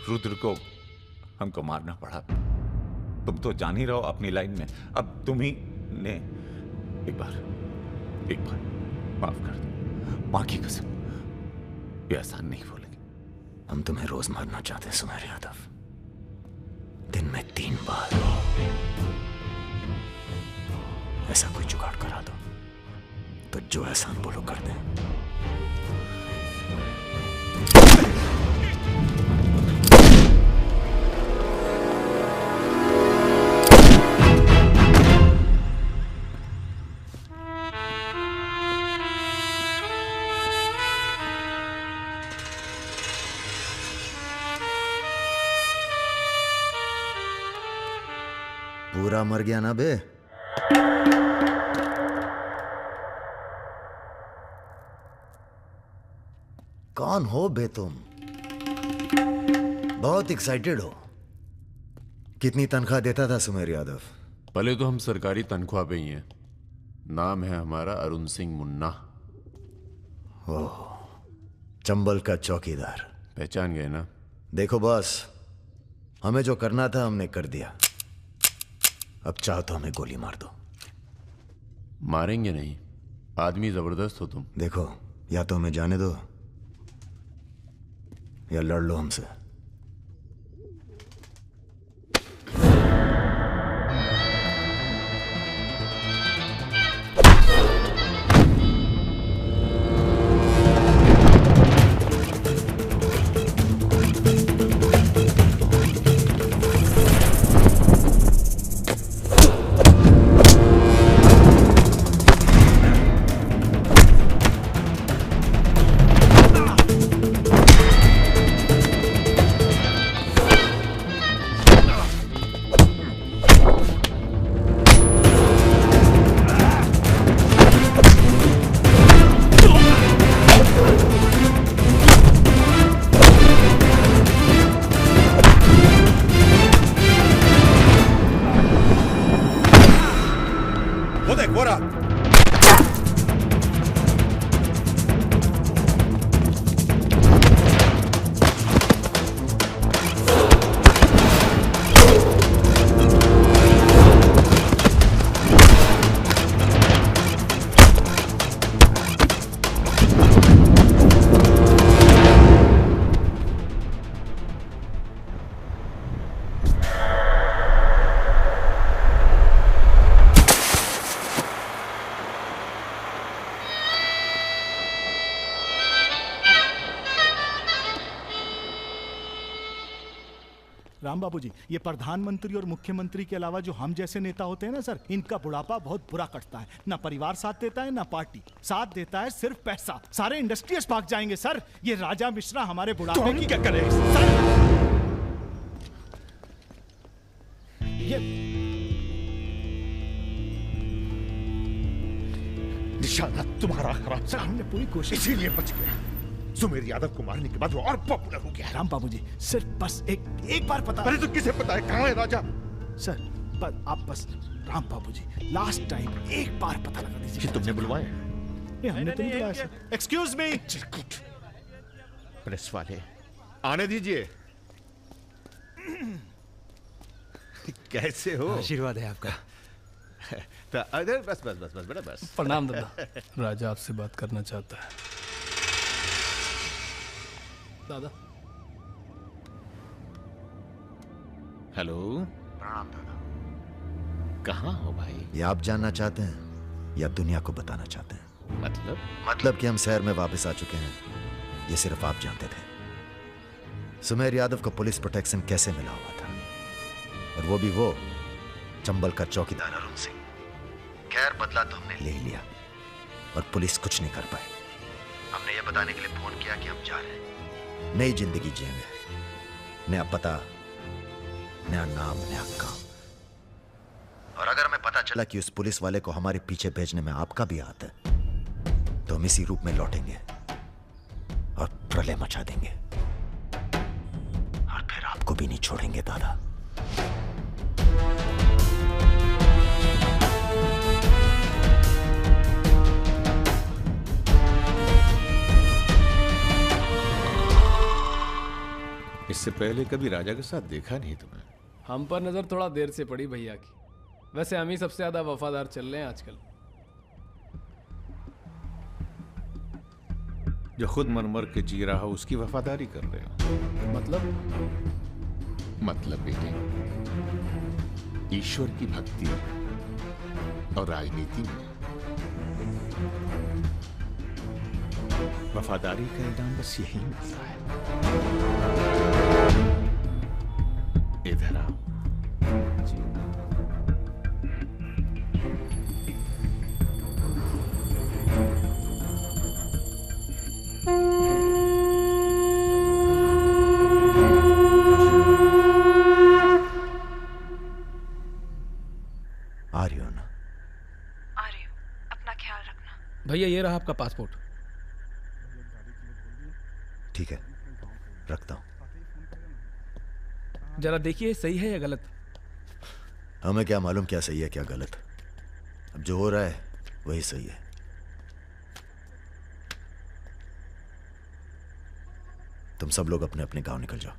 रुद्र को हमको मारना पड़ा। तुम तो जान ही रहो अपनी लाइन में। अब तुम ही ने एक बार माफ कर दो, मां की कसम, ये आसान नहीं बोलेंगे। हम तुम्हें रोज मारना चाहते हैं सुमेर यादव, दिन में 3 बार। ऐसा कोई जुगाड़ करा दो तो जो एहसान बोलो कर दें। पूरा मर गया ना बे? कौन हो बे तुम? बहुत एक्साइटेड हो। कितनी तनख्वाह देता था सुमेर यादव? पहले तो हम सरकारी तनख्वाह पे ही हैं। नाम है हमारा अरुण सिंह मुन्ना। ओह, चंबल का चौकीदार। पहचान गए ना? देखो बॉस, हमें जो करना था हमने कर दिया। अब चाहो तो हमें गोली मार दो। मारेंगे नहीं, आदमी जबरदस्त हो तुम। देखो, या तो हमें जाने दो या लड़ लो हमसे। राम बाबू जी, ये प्रधानमंत्री और मुख्यमंत्री के अलावा जो हम जैसे नेता होते हैं ना सर, इनका बुढ़ापा बहुत बुरा कटता है। ना परिवार साथ देता है, ना पार्टी साथ देता है, सिर्फ पैसा। सारे इंडस्ट्रीज भाग जाएंगे सर। ये राजा मिश्रा हमारे बुढ़ापे की क्या करे सर? ये निशाना तुम्हारा खराब सर, हमने पूरी कोशिश, इसीलिए बच गया। सुमेर यादव को मारने के बाद वो और पॉपुलर हो गया। राम बाबू जी, सिर्फ बस एक बार पता। अरे तो किसे पता है कहाँ है राजा? सर पर आप बस, राम बाबू जी, लास्ट टाइम एक बार पता लगा दीजिए। तुमने बुलवाया? हमने तो नहीं बुलाया सर। Excuse me. प्रेस वाले आने दीजिए। कैसे हो? आशीर्वाद है आपका। तो अरे बस बस बस बस बेटा बस। प्रणाम दादा। राजा आपसे बात करना चाहता है। दादा। हेलो। प्रणाम दादा। कहाँ हो भाई? ये आप जानना चाहते हैं या दुनिया को बताना चाहते हैं? मतलब कि हम शहर में वापस आ चुके हैं, ये सिर्फ आप जानते थे। सुमेर यादव को पुलिस प्रोटेक्शन कैसे मिला हुआ था, और वो भी वो चंबल का चौकीदार अरुण सिंह। खैर, बदला तो हमने ले ही लिया और पुलिस कुछ नहीं कर पाई। हमने ये बताने के लिए फोन किया कि हम जा रहे हैं, नई जिंदगी जिएंगे, नया पता, नया नाम, नया काम। और अगर हमें पता चला कि उस पुलिस वाले को हमारे पीछे भेजने में आपका भी हाथ है, तो हम इसी रूप में लौटेंगे और प्रलय मचा देंगे, और फिर आपको भी नहीं छोड़ेंगे दादा। इस इससे पहले कभी राजा के साथ देखा नहीं तुम्हें। हम पर नजर थोड़ा देर से पड़ी भैया की। वैसे हम ही सबसे ज्यादा वफादार चल रहे हैं आजकल। जो खुद मर मर के जी रहा हो उसकी वफादारी कर रहे हो। मतलब बेटे, ईश्वर की भक्ति और राजनीति में वफादारी का इनाम बस यही मिलता है। इधर आओ। आ रही हो ना? आ रही हूँ, अपना ख्याल रखना। भैया ये रहा आपका पासपोर्ट। ठीक है, रखता हूं। जरा देखिए सही है या गलत। हमें क्या मालूम क्या सही है क्या गलत। अब जो हो रहा है वही सही है। तुम सब लोग अपने अपने गांव निकल जाओ।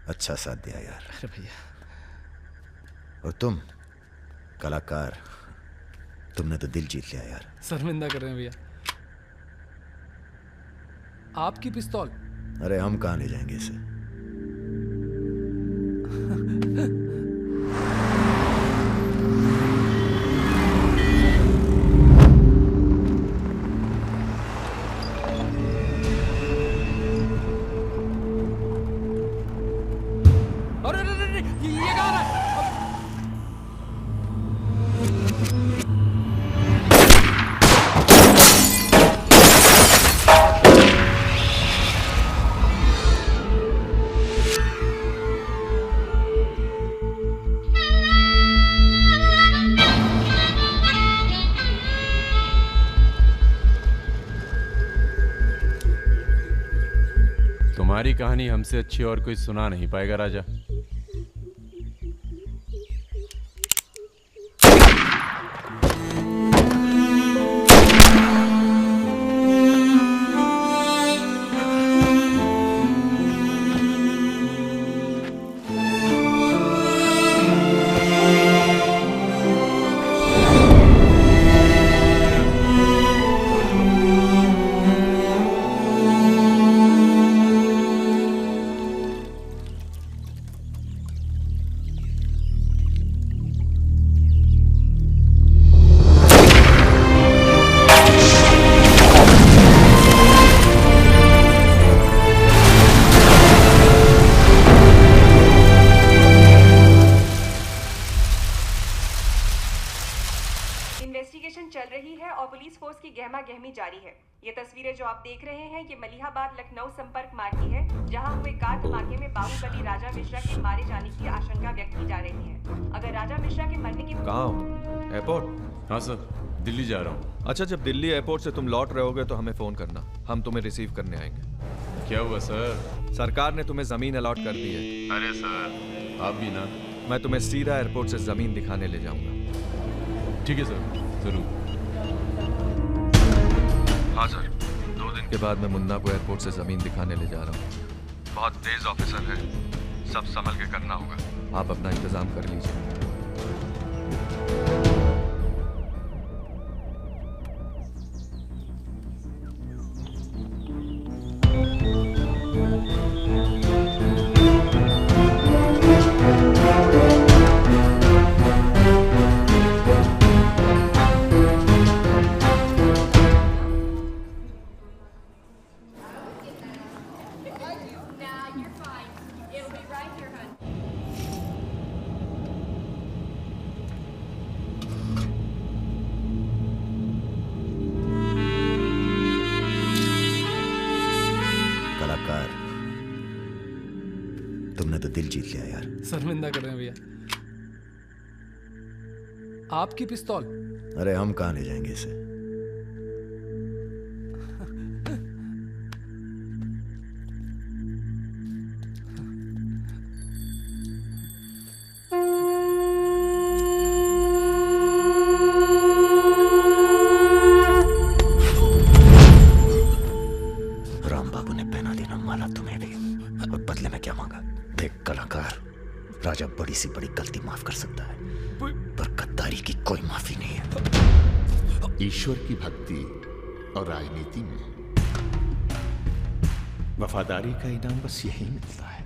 अच्छा साथ दिया यार। अरे भैया। और तुम कलाकार, तुमने तो दिल जीत लिया यार। शर्मिंदा कर रहे हैं भैया। आपकी पिस्तौल। अरे हम कहां ले जाएंगे इसे। अरे ये कहाँ है? तुम्हारी कहानी हमसे अच्छी और कोई सुना नहीं पाएगा राजा। इन्वेस्टिगेशन चल रही है और पुलिस फोर्स की गहमा गहमी जारी है। ये तस्वीरें जो आप देख रहे हैं ये मलिहाबाद लखनऊ संपर्क मार्ग की है, जहां हुए कार धमाके में बाहुबली राजा मिश्रा के मारे जाने की आशंका व्यक्त की जा रही है। अगर राजा मिश्रा के मरने की कहाँ हो? एयरपोर्ट? हाँ सर, दिल्ली जा रहा हूँ। अच्छा, जब दिल्ली एयरपोर्ट से तुम लौट रहे होगे तो हमें फोन करना, हम तुम्हें रिसीव करने आएंगे। क्या हुआ सर? सरकार ने तुम्हें जमीन अलॉट कर दी है। अरे सर, आप भी ना। मैं तुम्हें सीधा एयरपोर्ट से जमीन दिखाने ले जाऊंगा। ठीक है सर, जरूर। हाँ सर, 2 दिन के बाद मैं मुन्ना को एयरपोर्ट से जमीन दिखाने ले जा रहा हूँ। बहुत तेज ऑफिसर है, सब संभल के करना होगा। आप अपना इंतजाम कर लीजिए। तुमने तो दिल जीत लिया यार। शर्मिंदा कर रहे हैं भैया। आपकी पिस्तौल। अरे हम कहां ले जाएंगे इसे। राम बाबू ने पहना दी। थोड़ी सी बड़ी गलती माफ कर सकता है, पर गद्दारी की कोई माफी नहीं है। ईश्वर की भक्ति और राजनीति में वफादारी का इनाम बस यही मिलता है।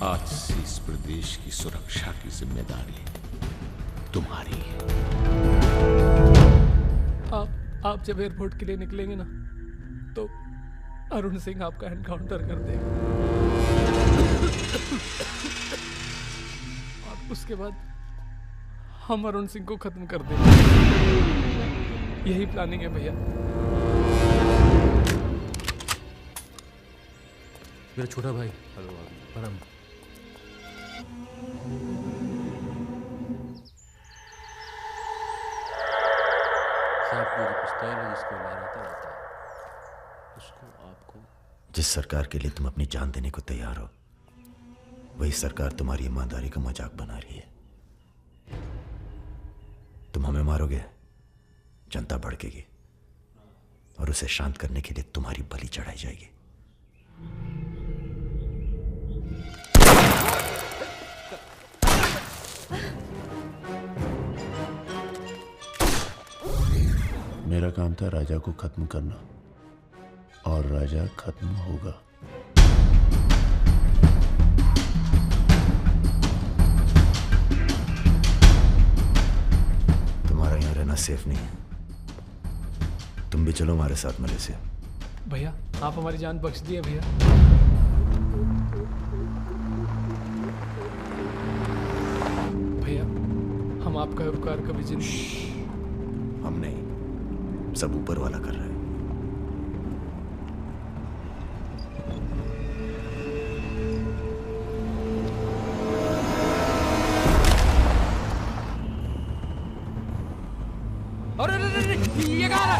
आज से इस प्रदेश की सुरक्षा की जिम्मेदारी तुम्हारी है। आप जब एयरपोर्ट के लिए निकलेंगे ना, तो अरुण सिंह आपका एनकाउंटर कर देगा और उसके बाद हम अरुण सिंह को खत्म कर देंगे। यही प्लानिंग है भैया। मेरा छोटा भाई। हेलो परम। साहब वो जो पिस्तौल है जिसको मारा था उसको आपको, जिस सरकार के लिए तुम अपनी जान देने को तैयार हो, वही सरकार तुम्हारी ईमानदारी का मजाक बना रही है। तुम हमें मारोगे, जनता भड़केगी और उसे शांत करने के लिए तुम्हारी बलि चढ़ाई जाएगी। मेरा काम था राजा को खत्म करना, और राजा खत्म होगा। तुम्हारा यहां रहना सेफ नहीं है, तुम भी चलो हमारे साथ मलेशिया। भैया आप हमारी जान बख्श दिए भैया। भैया हम आपका उपकार कभी जिंदगी। हम नहीं, सब ऊपर वाला कर रहा है। अरे ये कहाँ रहा?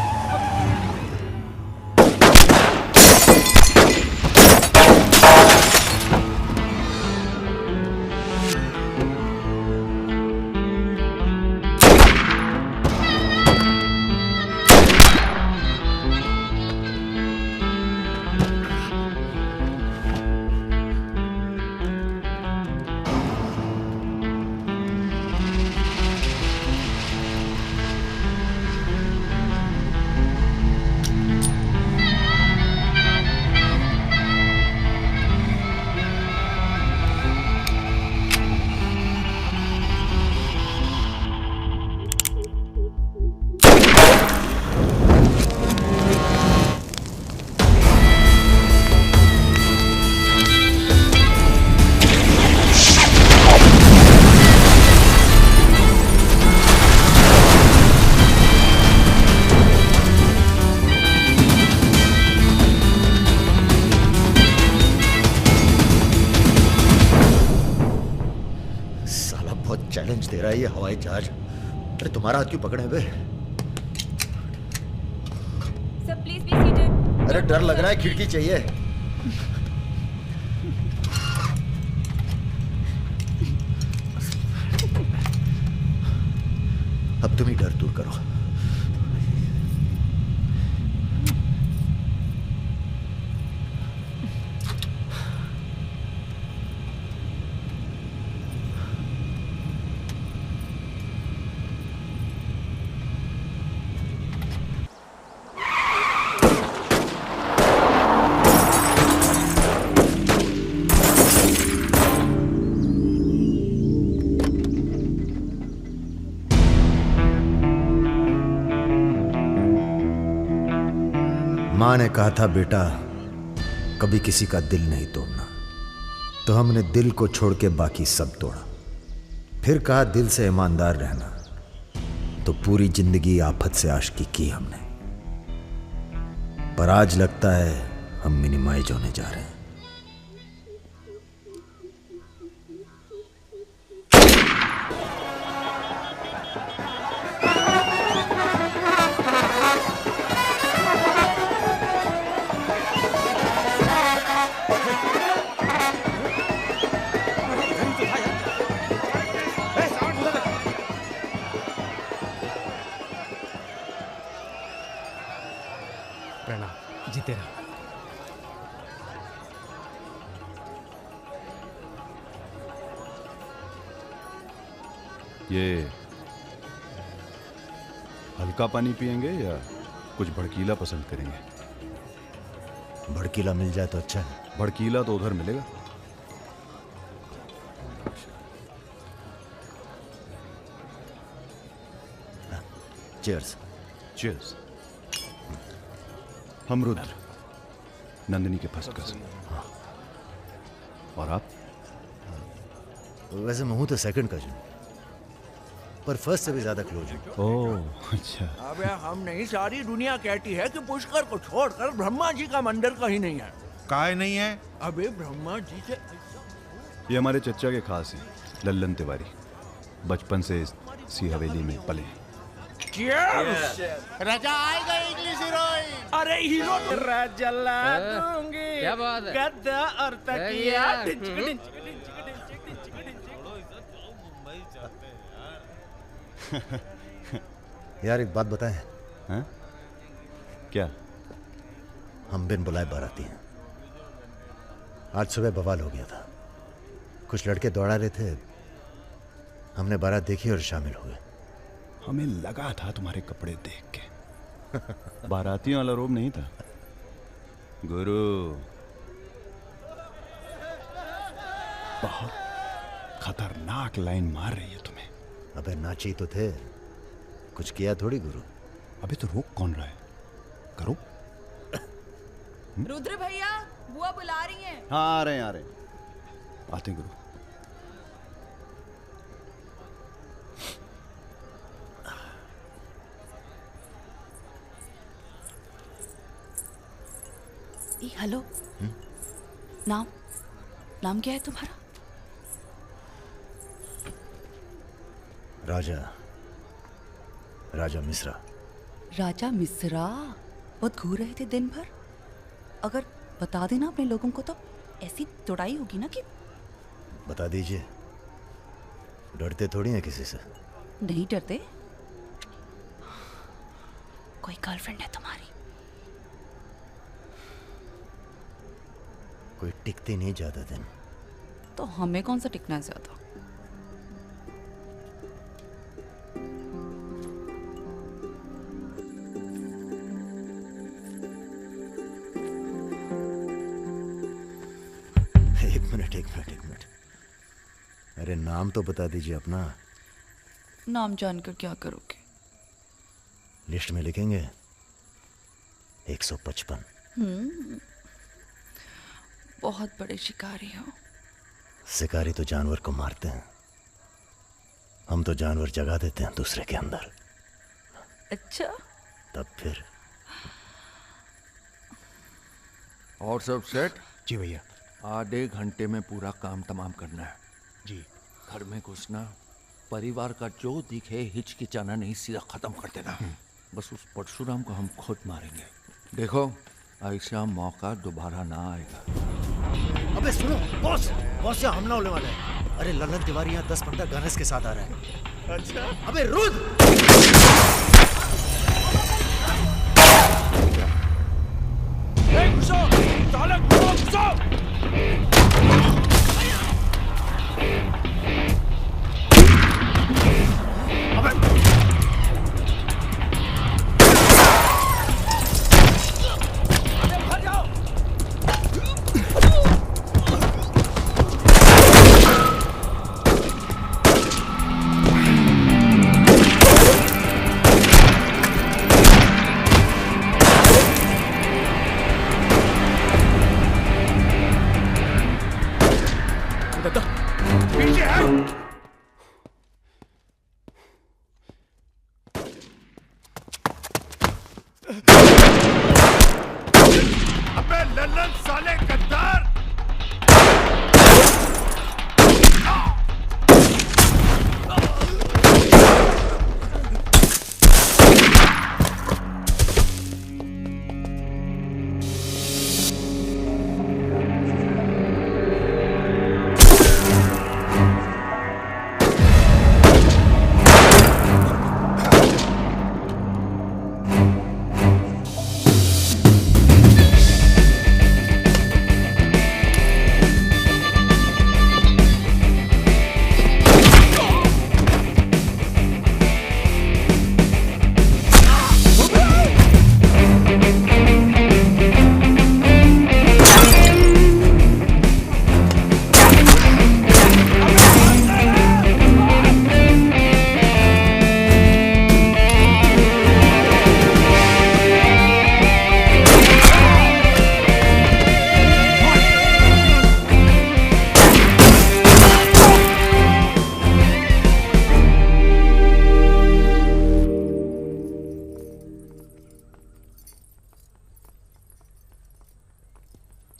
चैलेंज दे रहा है ये हवाई जहाज। अरे तुम्हारा हाथ क्यों पकड़े हुए? Sir please be seated. अरे डर लग रहा है, खिड़की चाहिए। अब तुम ही डर दूर करो। मां ने कहा था बेटा कभी किसी का दिल नहीं तोड़ना, तो हमने दिल को छोड़ के बाकी सब तोड़ा। फिर कहा दिल से ईमानदार रहना, तो पूरी जिंदगी आफत से आशिकी की हमने। पर आज लगता है हम मिनिमाइज होने जा रहे हैं। प्रणाम, जीते रहो। ये हल्का पानी पिएंगे या कुछ भड़कीला पसंद करेंगे? भड़कीला मिल जाए तो अच्छा है। भड़कीला तो उधर मिलेगा। चीयर्स। चीयर्स। हम रुद्र, नंदिनी के फर्स्ट कजिन। और आप? वैसे मैं हूं तो सेकंड कजिन, पर फर्स्ट से भी ज्यादा क्लोज हूं। ओह अच्छा। अबे हम नहीं, सारी दुनिया कहती है कि पुष्कर को छोड़कर ब्रह्मा जी का मंदिर कहीं नहीं है। काहे नहीं है? अबे ब्रह्मा जी से ये हमारे चचा के खास हैं, लल्लन तिवारी। बचपन से इसी हवेली में पले हैं। राजा आएगा इंग्लिश हीरोइन। अरे हीरो जला दूंगी। क्या बात है? गद्दा और तकिया। यार एक बात बताएं। हाँ? क्या? हम बिन बुलाए बाराती हैं। आज सुबह बवाल हो गया था। कुछ लड़के दौड़ा रहे थे, हमने बारात देखी और शामिल हो गए। हमें लगा था तुम्हारे कपड़े देख के। बारातियों वाला रोब नहीं था गुरु। बहुत खतरनाक लाइन मार रही है तुम्हें। अबे नाची तो थे, कुछ किया थोड़ी गुरु। अबे तो रोक कौन रहा है? करो। रुद्र भैया, बुआ बुला रही हैं। हाँ आ रहे हैं, आ रहे हैं। आते हैं गुरु। हेलो। नाम नाम क्या है तुम्हारा? राजा मिश्रा। राजा मिश्रा, बहुत घूर रहे थे दिन भर। अगर बता देना अपने लोगों को तो ऐसी तोड़ाई होगी ना कि। बता दीजिए, डरते थोड़ी हैं किसी से। नहीं डरते। कोई गर्लफ्रेंड है तुम्हारी? कोई टिकती नहीं ज्यादा दिन। तो हमें कौन सा टिकना है ज्यादा? एक मिनट। अरे नाम तो बता दीजिए अपना। नाम जानकर क्या करोगे? लिस्ट में लिखेंगे 155। बहुत बड़े शिकारी हो। शिकारी तो जानवर को मारते हैं, हम तो जानवर जगा देते हैं दूसरे के अंदर। अच्छा। तब फिर और सब सेट? जी भैया। आधे घंटे में पूरा काम तमाम करना है। जी। घर में घुसना, परिवार का जो दिखे हिचकिचाना नहीं, सीधा खत्म कर देना। बस उस परशुराम को हम खुद मारेंगे। देखो ऐसा मौका दोबारा ना आएगा। अबे सुनो बॉस, यहाँ हमला होने वाला है। अरे लल्लन तिवारी यहाँ 10-15 गनर्स के साथ आ रहा है। अच्छा। अबे रुद्र! घुसो, साले घुसो। अबे लल्लन साले गद्दार!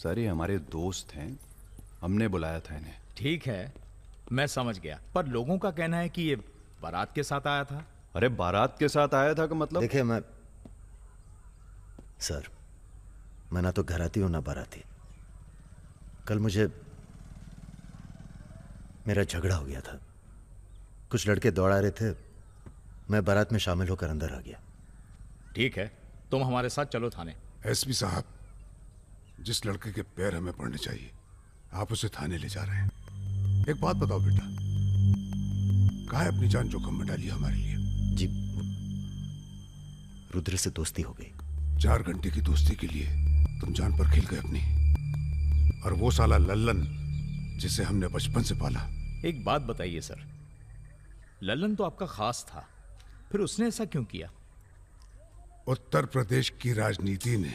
सर ये हमारे दोस्त हैं, हमने बुलाया था इन्हें। ठीक है, मैं समझ गया, पर लोगों का कहना है कि ये बारात के साथ आया था। अरे बारात के साथ आया था का मतलब? देखिए सर, मैं ना तो घराती हूं ना बाराती। कल मेरा झगड़ा हो गया था, कुछ लड़के दौड़ा रहे थे, मैं बारात में शामिल होकर अंदर आ गया। ठीक है, तुम हमारे साथ चलो थाने। एसपी साहब, जिस लड़के के पैर हमें पड़ने चाहिए आप उसे थाने ले जा रहे हैं। एक बात बताओ बेटा, काहे अपनी जान जोखिम में डाली हमारे लिए? जी, रुद्र से दोस्ती हो गई। 4 घंटे की दोस्ती के लिए तुम जान पर खेल गए अपनी, और वो साला लल्लन जिसे हमने बचपन से पाला। एक बात बताइए सर, लल्लन तो आपका खास था, फिर उसने ऐसा क्यों किया? उत्तर प्रदेश की राजनीति ने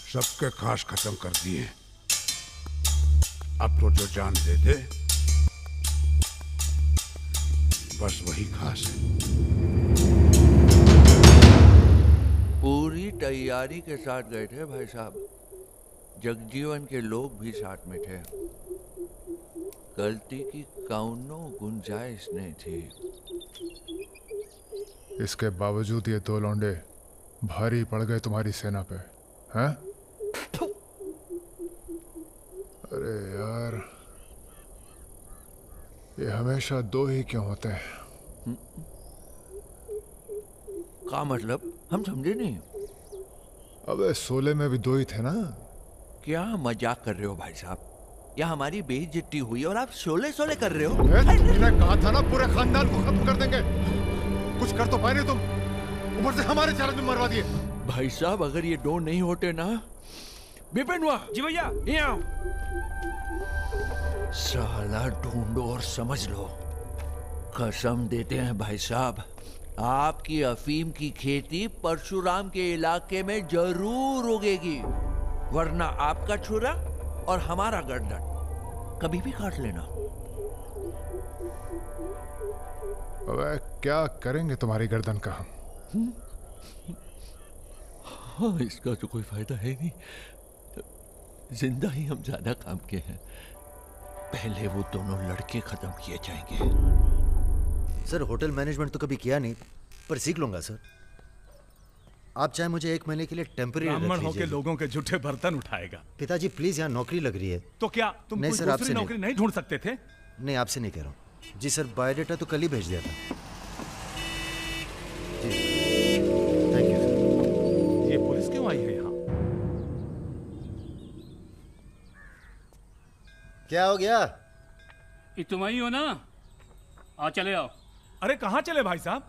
सबके खास खत्म कर दिए। अब तो जो जान दे दे बस वही खास है। पूरी तैयारी के साथ गए थे भाई साहब, जगजीवन के लोग भी साथ में थे, गलती की कौनो गुंजाइश नहीं थी। इसके बावजूद ये 2 लौंडे भारी पड़ गए तुम्हारी सेना पे, हैं? अरे यार, ये हमेशा 2 ही क्यों होते हैं? क्या मतलब? हम समझे नहीं। अबे 16 में भी 2 ही थे ना। क्या मजाक कर रहे हो भाई साहब? या हमारी बेइज्जती हुई और आप 16 कर रहे हो? मैंने कहा था ना पूरे खानदान को खत्म कर देंगे। कुछ कर तो पाए नहीं तुम, ऊपर से हमारे चार में मरवा दिए। भाई साहब अगर ये 2 नहीं होते ना। बिपिन हुआ जी भैया, यहाँ साला ढूंढो और समझ लो। कसम देते हैं भाई साहब, आपकी अफीम की खेती परशुराम के इलाके में जरूर उगेगी, वरना आपका छुरा और हमारा गर्दन कभी भी काट लेना। अबे क्या करेंगे तुम्हारी गर्दन का हम? हाँ, इसका तो कोई फायदा है नहीं, जिंदा ही हम ज्यादा काम के हैं। पहले वो दोनों लड़के खत्म किए जाएंगे। सर होटल मैनेजमेंट तो कभी किया नहीं, पर सीख लूंगा सर। आप चाहे मुझे 1 महीने के लिए टेम्परेरी ब्राह्मण होके लोगों के झूठे बर्तन उठाएगा। पिताजी प्लीज, यहाँ नौकरी लग रही है। तो क्या तुम नहीं कोई सर, दूसरी आपसे नौकरी नहीं ढूंढ सकते थे? नहीं, आपसे नहीं कह रहा हूँ जी सर। बायोडेटा तो कल ही भेज दिया था। Thank you. ये पुलिस क्यों आई है यहाँ? क्या हो गया? तुम ही हो ना? आ चले आओ। अरे कहाँ चले भाई साहब?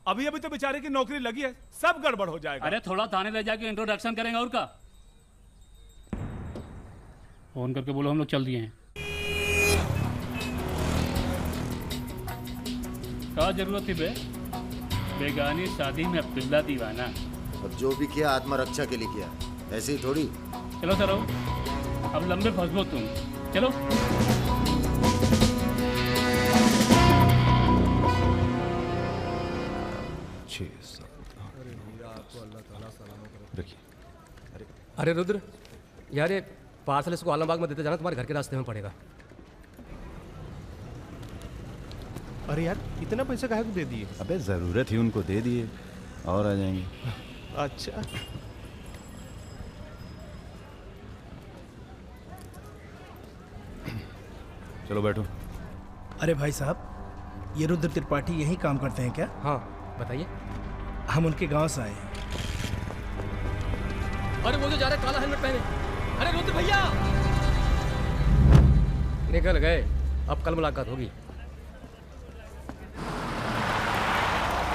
अभी अभी तो बेचारे की नौकरी लगी है, सब गड़बड़ हो जाएगा। अरे थोड़ा थाने ले जाके इंट्रोडक्शन करेंगे और का। फोन करके बोलो हम लोग चल दिए हैं। क्या जरूरत थी बे? बेगानी शादी में पिल्ला दीवाना। अब जो भी किया आत्मरक्षा के लिए किया, ऐसे ही थोड़ी। चलो सर, अब लंबे फंसो तुम, चलो। अरे रुद्र यार, ये पार्सल इसको आलमबाग में देते जाना, तुम्हारे घर के रास्ते में पड़ेगा। अरे यार इतना पैसा काहे को दे दिए? अबे जरूरत ही उनको दे दिए और आ जाएंगे। अच्छा चलो बैठो। अरे भाई साहब, ये रुद्र त्रिपाठी यही काम करते हैं क्या? हाँ बताइए। हम उनके गांव से आए हैं। अरे वो जो जा रहे काला हेलमेट पहने, अरे रुद्र भैया निकल गए। अब कल मुलाकात होगी।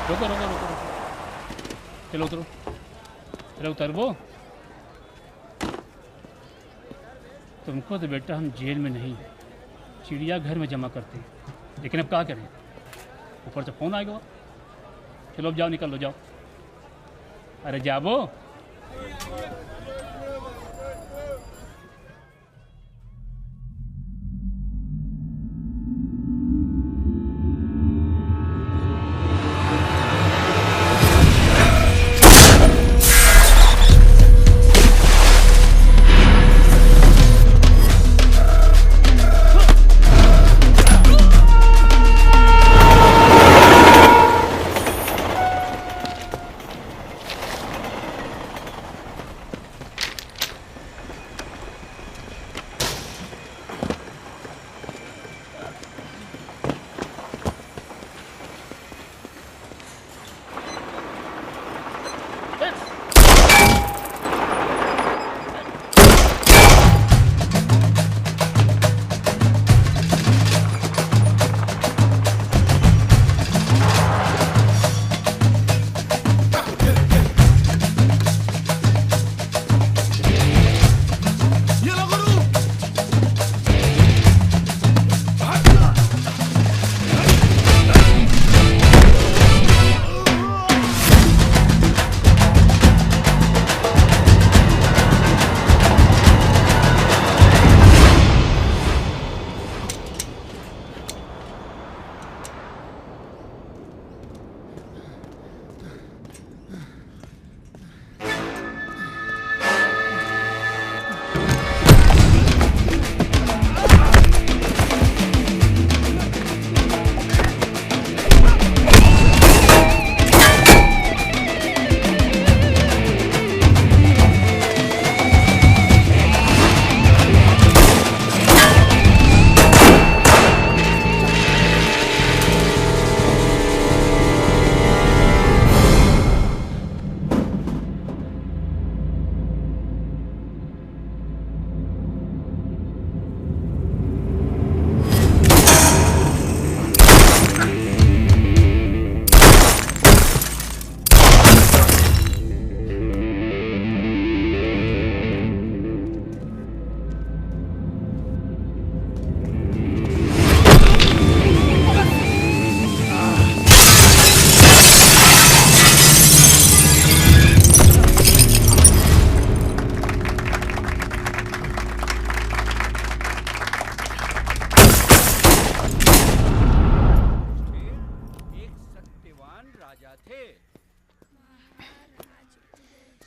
रुको रुको रुको रुको, चलो उतरो। अरे उतर वो। तुमको तो बेटा हम जेल में नहीं, चिड़ियाघर में जमा करते हैं, लेकिन अब क्या करें, ऊपर से फोन आएगा। चलो अब जाओ, निकल लो, जाओ। अरे जाओ।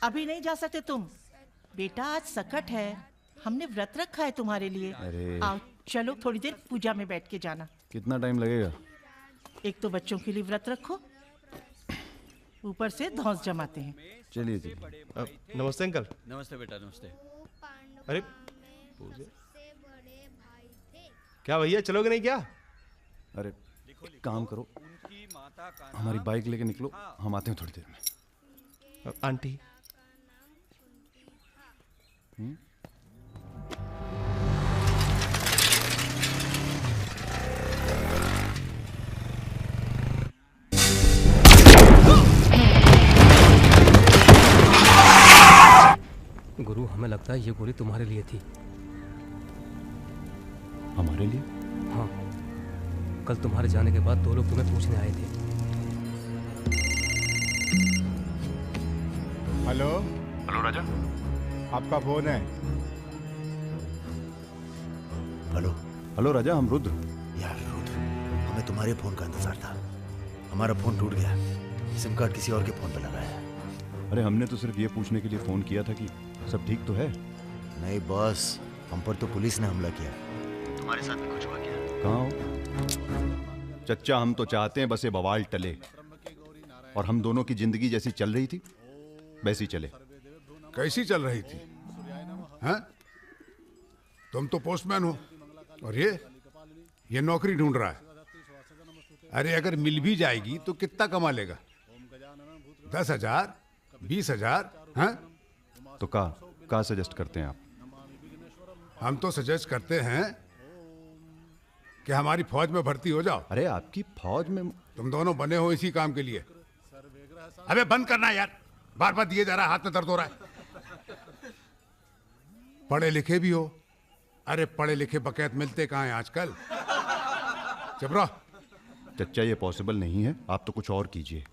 अभी नहीं जा सकते तुम। बेटा आज सकट है, हमने व्रत रखा है तुम्हारे लिए। अरे। आओ चलो थोड़ी देर पूजा में बैठ के जाना। कितना टाइम लगेगा? एक तो बच्चों के लिए व्रत रखो, ऊपर से धौंस जमाते हैं। चलिए जी। नमस्ते अंकल। नमस्ते बेटा, नमस्ते। अरे क्या भैया, चलोगे नहीं क्या? अरे एक काम करो, हमारी बाइक लेके निकलो, हम आते हैं थोड़ी देर में। आंटी। गुरु, हमें लगता है ये गोली तुम्हारे लिए थी। हमारे लिए? हाँ, कल तुम्हारे जाने के बाद 2 लोग तुम्हें पूछने आए थे। हेलो। हेलो राजा। आपका फोन है। हेलो। हेलो राजा, हम रुद्र। यार रुद्र, हमें तुम्हारे फोन का इंतजार था। हमारा फोन टूट गया, सिम कार्ड किसी और के फोन पर लगा है। अरे हमने तो सिर्फ ये पूछने के लिए फोन किया था कि सब ठीक तो है। नहीं बॉस, हम पर तो पुलिस ने हमला किया। तुम्हारे साथ भी कुछ हुआ क्या? कहाँ हो? चच्चा, हम तो चाहते हैं बस ये बवाल टले और हम दोनों की जिंदगी जैसी चल रही थी वैसी चले। कैसी चल रही थी? हैं? तुम तो पोस्टमैन हो और ये नौकरी ढूंढ रहा है। अरे अगर मिल भी जाएगी तो कितना कमा लेगा? 10,000, 20,000? हैं? तो का सजेस्ट करते हैं आप? हम तो सजेस्ट करते हैं कि हमारी फौज में भर्ती हो जाओ। अरे आपकी फौज में? तुम दोनों बने हो इसी काम के लिए। अबे बंद करना यार, बार बार दिए जा रहा है, हाथ में दर्द हो रहा है। पढ़े लिखे भी हो। अरे पढ़े लिखे बकैत मिलते कहाँ हैं आजकल? चुप रहो। चच्चा ये पॉसिबल नहीं है, आप तो कुछ और कीजिए।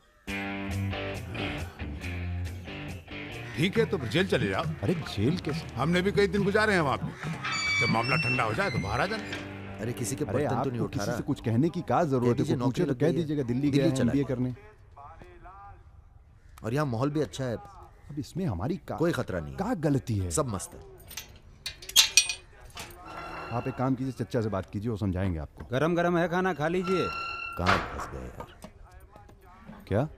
ठीक है तो जेल चले जाओ। अरे जेल कैसे? हमने भी कई दिन गुजारे हैं वहां पे। जब मामला ठंडा हो जाए तो बाहर आ जाना। अरे किसी के अरे बर्तन तो नहीं आपको उठा किसी रहा। से कुछ कहने की क्या जरूरत है? नौकरी पूछे तो लग कह गई है। दीजिएगा दिल्ली गया है MBA करने। और यहाँ माहौल भी अच्छा है। अब इसमें हमारी कोई खतरा नहीं। क्या गलती है? सब मस्त है। आप एक काम कीजिए, चच्चा से बात कीजिए, वो समझाएंगे आपको। गरम गरम है खाना, खा लीजिए। कहाँ फंस गए यार? क्या?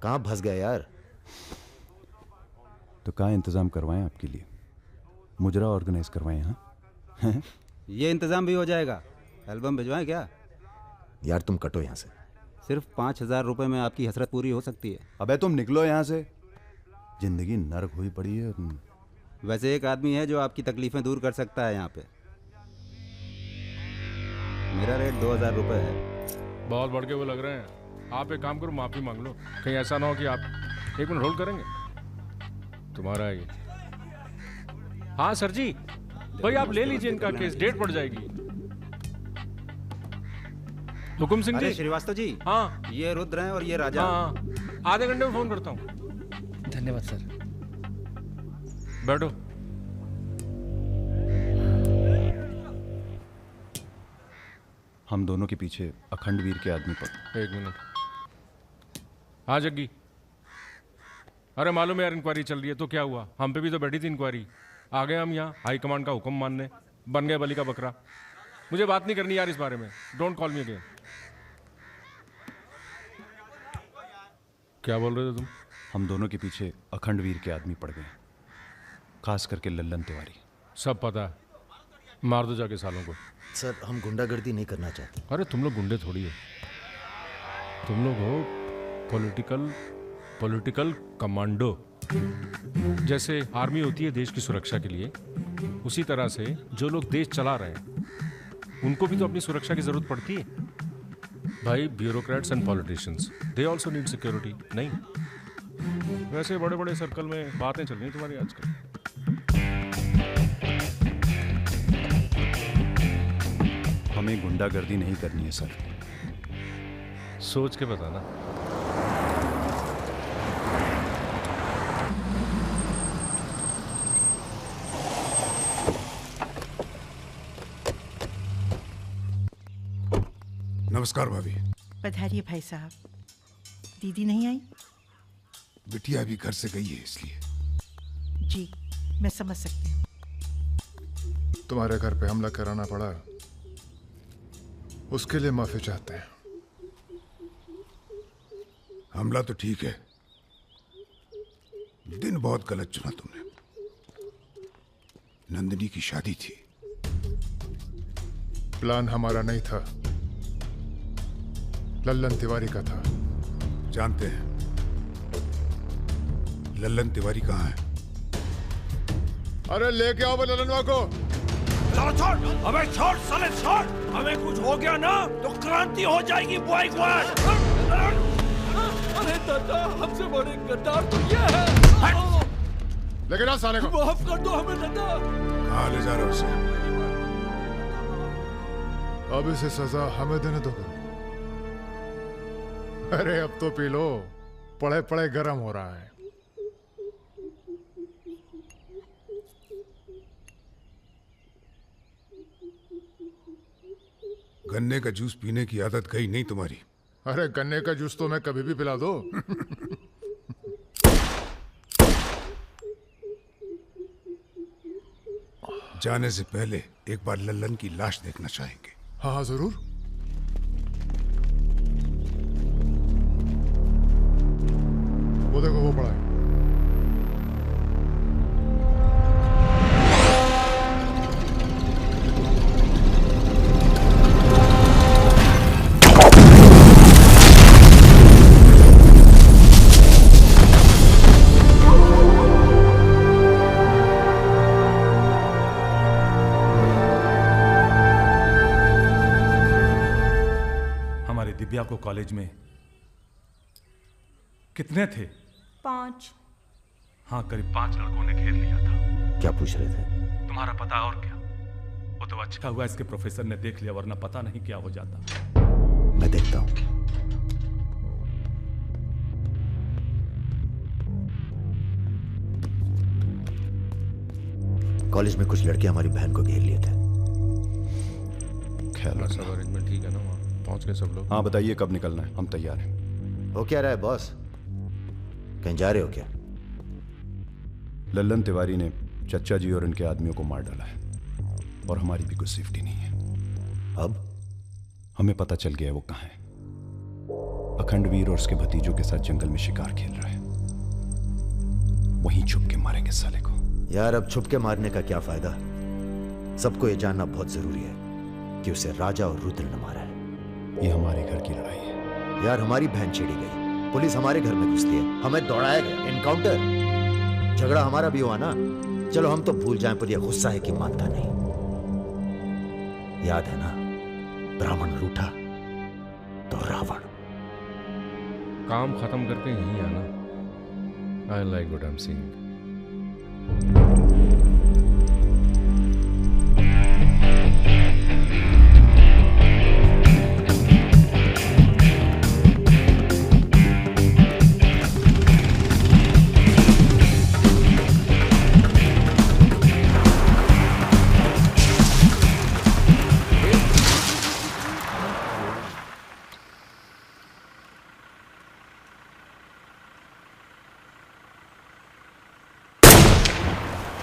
कहाँ फंस गए यार? तो कहाँ इंतजाम करवाएं आपके लिए? मुजरा ऑर्गेनाइज करवाएं? हाँ ये इंतजाम भी हो जाएगा। एल्बम भिजवाएं क्या? यार तुम कटो यहाँ से। सिर्फ 5,000 रुपए में आपकी हसरत पूरी हो सकती है। अबे तुम निकलो यहाँ से, जिंदगी नर्क हुई पड़ी है। वैसे एक आदमी है जो आपकी तकलीफें दूर कर सकता है यहाँ पे। मेरा रेट 2,000 रुपए है। बहुत बढ़ के वो लग रहे हैं। आप एक काम करो, माफी मांग लो। कहीं ऐसा ना हो कि आप 1 मिनट होल्ड करेंगे? तुम्हारा है ये। हाँ सर जी, भाई आप ले लीजिए इनका केस, डेट पड़ जाएगी। हुकुम सिंह जी। श्रीवास्तव जी। हाँ ये रुद्र हैं और ये राजा। हाँ, आधे घंटे में फोन करता हूँ। धन्यवाद सर। बैठो। हम दोनों के पीछे अखंड वीर के आदमी पर। 1 मिनट। हाँ जग्गी। अरे मालूम है यार, इंक्वायरी चल रही है तो क्या हुआ? हम पे भी तो बैठी थी इंक्वायरी। आ गए हम यहाँ हाई कमांड का हुक्म मानने, बन गए बलि का बकरा। मुझे बात नहीं करनी यार इस बारे में। Don't call me again. क्या बोल रहे थे तुम? हम दोनों के पीछे अखंड वीर के आदमी पड़ गए, खास करके लल्लन तिवारी। सब पता है, मार दो जाके सालों को। सर हम गुंडागर्दी नहीं करना चाहते। अरे तुम लोग गुंडे थोड़ी है, तुम लोग हो पॉलिटिकल कमांडो। जैसे आर्मी होती है देश की सुरक्षा के लिए, उसी तरह से जो लोग देश चला रहे हैं उनको भी तो अपनी सुरक्षा की जरूरत पड़ती है भाई। Bureaucrats and politicians, they also need security. नहीं, वैसे बड़े बड़े सर्कल में बातें चल रही तुम्हारी आजकल। हमें गुंडागर्दी नहीं करनी है सर। सोच के बताना। नमस्कार भाभी। पधारिए भाई साहब। दीदी नहीं आई? बिटिया भी घर से गई है इसलिए। जी मैं समझ सकती हूँ। तुम्हारे घर पे हमला कराना पड़ा, उसके लिए माफी चाहते हैं। हमला तो ठीक है, दिन बहुत गलत चुना तुमने। नंदिनी की शादी थी। प्लान हमारा नहीं था, लल्लन तिवारी का था। जानते हैं लल्लन तिवारी कहाँ है? अरे लेके आओ लल्लनवा को। चलो छोड़, अबे छोड़ साले छोड़। हमें कुछ हो गया ना तो क्रांति हो जाएगी बुआई गुआई। अरे दादा हमसे बड़े गद्दार तो ये है। लेकिन आ साले को। माफ कर दो हमें दादा। कहाँ ले जा रहे हो उसे? अब इसे सजा हमें देने दो। अरे अब तो पी लो, पड़े पड़े गर्म हो रहा है। गन्ने का जूस पीने की आदत गई नहीं तुम्हारी। अरे गन्ने का जूस तो मैं कभी भी पिला दो। जाने से पहले एक बार लल्लन की लाश देखना चाहेंगे। हाँ हाँ जरूर। वो देखो वो पड़ा है। दिव्या को कॉलेज में कितने थे? 5। हाँ करीब 5 लड़कों ने घेर लिया था। क्या पूछ रहे थे? तुम्हारा पता और क्या? वो तो अच्छा हुआ इसके प्रोफेसर ने देख लिया, वरना पता नहीं क्या हो जाता। मैं देखता हूं। कॉलेज में कुछ लड़के हमारी बहन को घेर लिए थे। ख्याल सब अरेंजमेंट ठीक है ना? वहाँ पहुंच गए सब लोग? हाँ बताइए कब निकलना है, हम तैयार हैं। हो क्या रहा है बॉस? कहीं जा रहे हो क्या? लल्लन तिवारी ने चच्चा जी और इनके आदमियों को मार डाला है और हमारी भी कुछ सेफ्टी नहीं है। अब हमें पता चल गया है वो कहाँ है। अखंडवीर और उसके भतीजों के साथ जंगल में शिकार खेल रहा है। वहीं छुप के मारेंगे साले को। यार अब छुप के मारने का क्या फायदा? सबको ये जानना बहुत जरूरी है कि उसे राजा और रुद्र ने मारा है। ये हमारे घर की लड़ाई है। यार हमारी बहन छेड़ी गई, पुलिस हमारे घर में घुसती है, हमें दौड़ाया गया, एनकाउंटर। झगड़ा हमारा भी हुआ ना। चलो हम तो भूल जाएं, पर यह गुस्सा है कि मानता नहीं। याद है ना, ब्राह्मण रूठा तो रावण। काम खत्म करके यहीं आना। I like what I am seeing.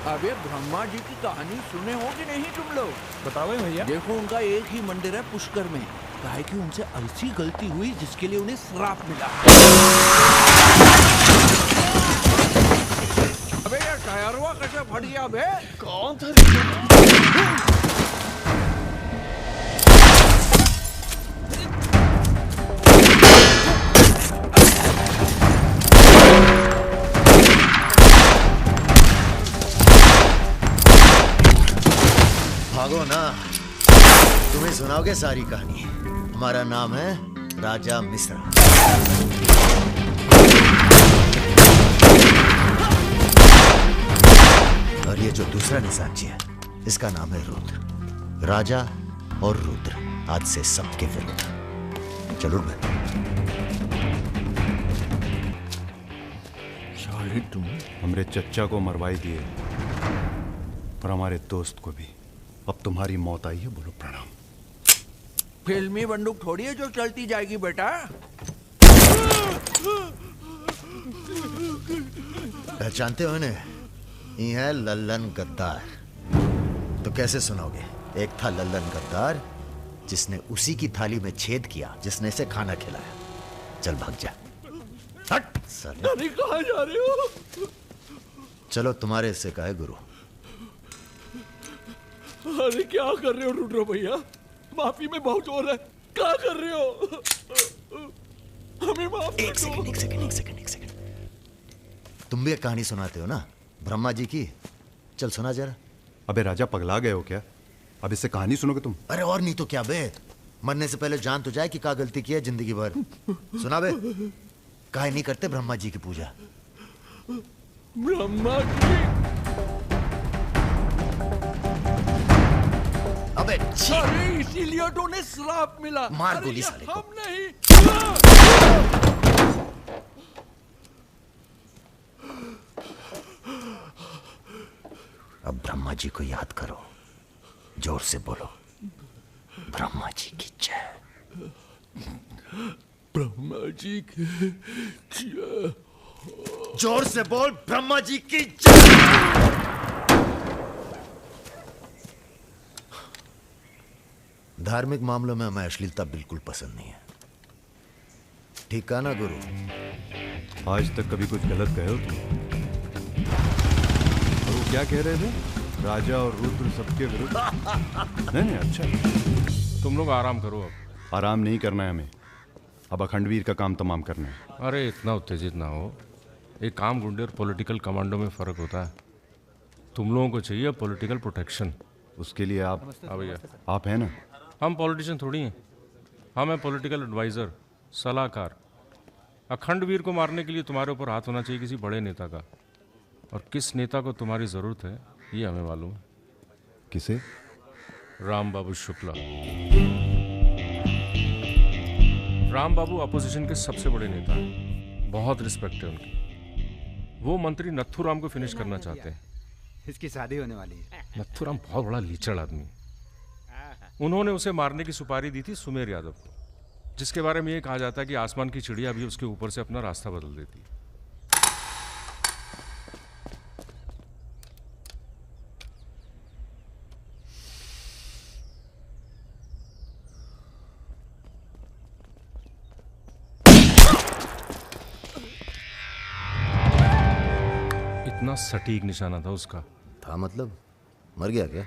अबे ब्रह्मा जी की कहानी सुने हो कि नहीं तुम लोग? बताओ भैया। देखो उनका एक ही मंदिर है पुष्कर में। काहे कि उनसे ऐसी गलती हुई जिसके लिए उन्हें श्राप मिला। अबे यार टायरवा कैसे फट गया बे? कौन था? भागो ना, तुम्हें सुनाओगे सारी कहानी। हमारा नाम है राजा मिश्रा। और ये जो दूसरा निशानची है, इसका नाम है रुद्र। राजा और रुद्र आज से सबके विरुद्ध। चलो मैं तुम हमरे चच्चा को मरवाई दिए और हमारे दोस्त को भी। अब तुम्हारी मौत आई है, बोलो प्रणाम। फिल्मी बंदूक थोड़ी है जो चलती जाएगी बेटा। पहचानते हो इन्हें? ये है लल्लन गद्दार। तो कैसे सुनोगे? एक था लल्लन गद्दार जिसने उसी की थाली में छेद किया जिसने इसे खाना खिलाया। चल भाग जा। हट साला। अरे कहाँ जा रहे हो? चलो तुम्हारे हिस्से का है गुरु। अरे क्या कर रहे हो रुद्र भैया? माफी में बहुत हो रहा है। क्या कर रहे हो? हमें माफ कर दो। एक सेकंड। तुम भी एक कहानी सुनाते हो ना ब्रह्मा जी की? चल सुना जरा। अबे राजा पगला गए हो क्या? अब इससे कहानी सुनोगे तुम? अरे और नहीं तो क्या बे, मरने से पहले जान तो जाए कि क्या गलती की है जिंदगी भर। सुना बे। काहे नहीं करते ब्रह्मा जी की पूजा? ब्रह्मा जी? अबे अरे इसीलिए तो उन्हें श्राप मिला। मार गोली साले को। हम नहीं। अब ब्रह्मा जी को याद करो, जोर से बोलो, ब्रह्मा जी की जय। ब्रह्मा जी की जय। जोर से बोल, ब्रह्मा जी की जय। धार्मिक मामलों में हमें अश्लीलता बिल्कुल पसंद नहीं है। ठीक है ना गुरु? आज तक कभी कुछ गलत कहे हो तुम? और वो क्या कह रहे थे? राजा और रुद्र सबके विरुद्ध? नहीं अच्छा। तुम लोग आराम करो। अब आराम नहीं करना है हमें, अब अखंडवीर का काम तमाम करना है। अरे इतना उत्तेजित ना हो। एक काम गुंडे और पॉलिटिकल कमांडो में फर्क होता है। तुम लोगों को चाहिए पॉलिटिकल प्रोटेक्शन। उसके लिए आप भैया आप हैं ना? हम पॉलिटिशियन थोड़ी हैं, हम हैं पॉलिटिकल एडवाइज़र, सलाहकार। अखंडवीर को मारने के लिए तुम्हारे ऊपर हाथ होना चाहिए किसी बड़े नेता का, और किस नेता को तुम्हारी ज़रूरत है ये हमें मालूम है। किसे? राम बाबू शुक्ला। राम बाबू अपोजिशन के सबसे बड़े नेता हैं, बहुत रिस्पेक्ट है उनकी। वो मंत्री नथुराम को फिनिश करना चाहते हैं। इसकी शादी होने वाली है। नथुराम बहुत बड़ा लीचड़ आदमी। उन्होंने उसे मारने की सुपारी दी थी सुमेर यादव को, जिसके बारे में ये कहा जाता है कि आसमान की चिड़िया भी उसके ऊपर से अपना रास्ता बदल देती है। इतना सटीक निशाना था उसका। था मतलब? मर गया क्या?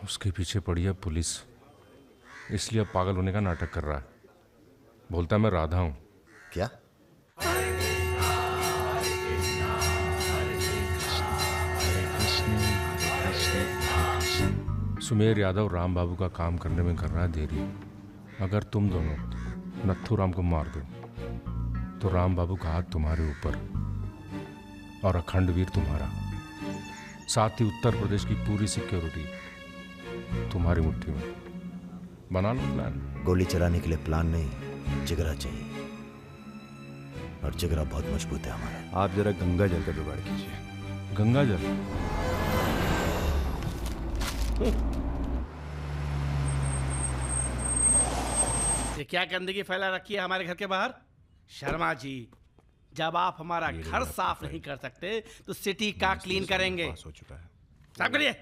उसके पीछे पड़ी है पुलिस, इसलिए अब पागल होने का नाटक कर रहा है। बोलता है मैं राधा हूं। क्या? सुमेर यादव राम बाबू का काम करने में कर रहा है देरी। अगर तुम दोनों नथुराम को मार दो तो राम बाबू का हाथ तुम्हारे ऊपर और अखंडवीर तुम्हारा, साथ ही उत्तर प्रदेश की पूरी सिक्योरिटी तुम्हारी मुट्ठी में। बना लो प्लान। गोली चलाने के लिए प्लान नहीं, जिगरा चाहिए, और जिगरा बहुत मजबूत है हमारा। आप जरा गंगा जल का जुगाड़ कीजिए। गंगा जल? ये क्या गंदगी फैला रखी है हमारे घर के बाहर? शर्मा जी, जब आप हमारा घर साफ नहीं कर सकते तो सिटी का क्लीन करेंगे। हो चुका है। साफ करिए।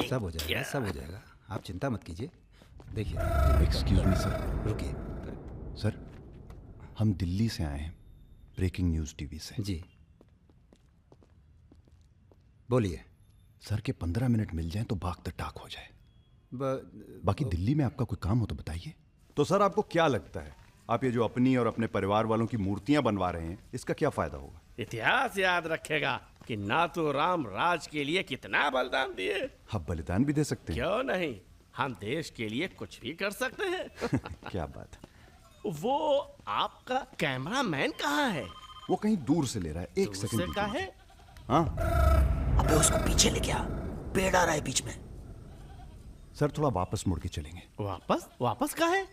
सब हो जाएगा, सब हो जाएगा, आप चिंता मत कीजिए। देखिए, एक्सक्यूज मी सर। रुकिए सर, हम दिल्ली से आए हैं, ब्रेकिंग न्यूज़ टीवी से। जी बोलिए। सर के 15 मिनट मिल जाएं तो भाग द टाक हो जाए। बाकी दिल्ली में आपका कोई काम हो तो बताइए। तो सर आपको क्या लगता है, आप ये जो अपनी और अपने परिवार वालों की मूर्तियां बनवा रहे हैं, इसका क्या फायदा होगा? इतिहास याद रखेगा कि नाथुराम राज के लिए कितना बलिदान दिए। आप बलिदान भी दे सकते हैं? क्यों नहीं, हम देश के लिए कुछ भी कर सकते हैं। क्या बात है। वो आपका कैमरामैन कहाँ है? वो कहीं दूर से ले रहा है। एक सेकंड का है। हाँ, अबे उसको पीछे ले गया, पेड़ आ रहा है बीच में। सर थोड़ा वापस मुड़ के चलेंगे। वापस? वापस कहाँ है?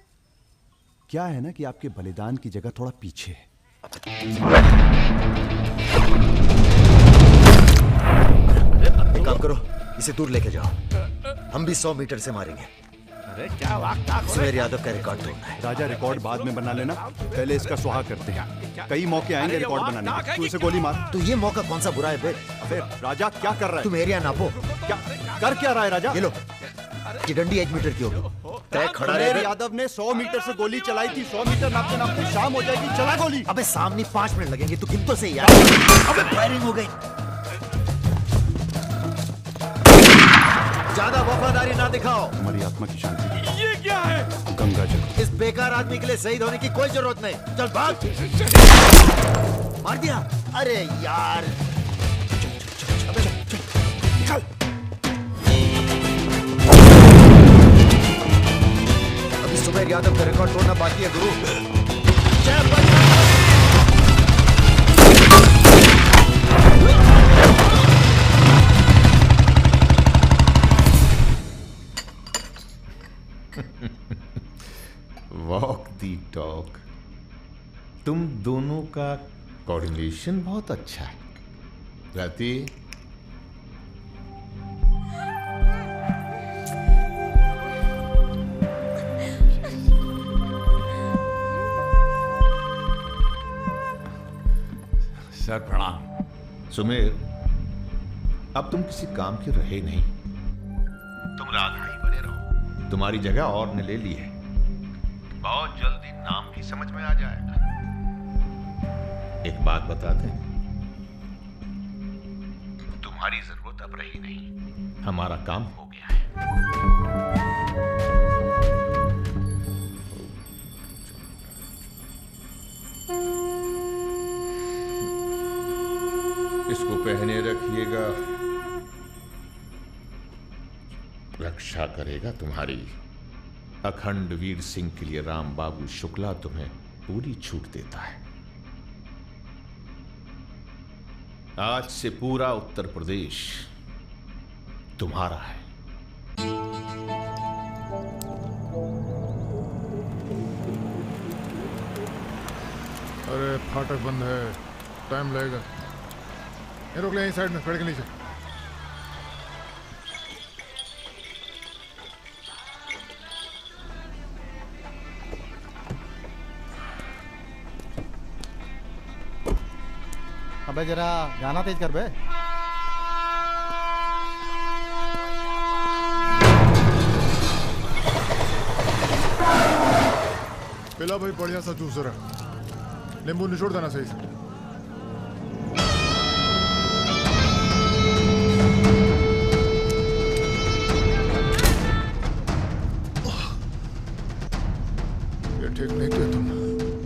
क्या है ना कि आपके बलिदान की जगह थोड़ा पीछे है। एक काम करो, इसे दूर लेके जाओ, हम भी 100 मीटर से मारेंगे। अरे क्या वाकता सुमेर यादव का रिकॉर्ड तोड़ना है। राजा रिकॉर्ड बाद में बना लेना, पहले इसका सुहाग करते हैं। कई मौके आएंगे रिकॉर्ड बनाने, तू इसे गोली मार। तो ये मौका कौन सा बुरा है बे? अबे राजा क्या कर रहा है? तुम एरिया नापो। क्या कर क्या रहा है राजा? ये लो, ये डंडी 1 मीटर की होगी। तय खड़ा रहे। यादव ने 100 मीटर से गोली चलाई थी। 100 मीटर नापते नापते शाम हो जाएगी, चला गोली। अबे सामने 5 मिनट लगेंगे, तू गिन तो सही यार। अबे फायरिंग हो गई। ज्यादा वफादारी ना दिखाओ। हमारी आत्मा की शांति। ये क्या है? गंगा जल। इस बेकार आदमी के लिए शहीद होने की कोई जरूरत नहीं। चल भाग। मार दिया। अरे यार चल। अभी सुमेर यादव का रिकॉर्ड तोड़ना बाकी है गुरु। जय बजरंग। वॉक दी टॉक। तुम दोनों का कोऑर्डिनेशन बहुत अच्छा है। रति, सर प्रणाम। सुमेर, अब तुम किसी काम के रहे नहीं। तुम राधा ही बने रहो। तुम्हारी जगह और ने ले ली है। बहुत जल्दी नाम भी समझ में आ जाएगा। एक बात बता दें, तुम्हारी जरूरत अब रही नहीं। हमारा काम हो गया है। इसको पहने रखिएगा, रक्षा करेगा तुम्हारी। अखंड वीर सिंह के लिए राम बाबू शुक्ला तुम्हें पूरी छूट देता है। आज से पूरा उत्तर प्रदेश तुम्हारा है। अरे फाटक बंद है, टाइम लगेगा। ये रोक ले यहीं साइड में, पेड़ के नीचे। अबे जरा गाना तेज कर बे। पिला भाई बढ़िया सा जूस रहा। नींबू निचोड़ देना सही से। ये ठीक नहीं किया तुम,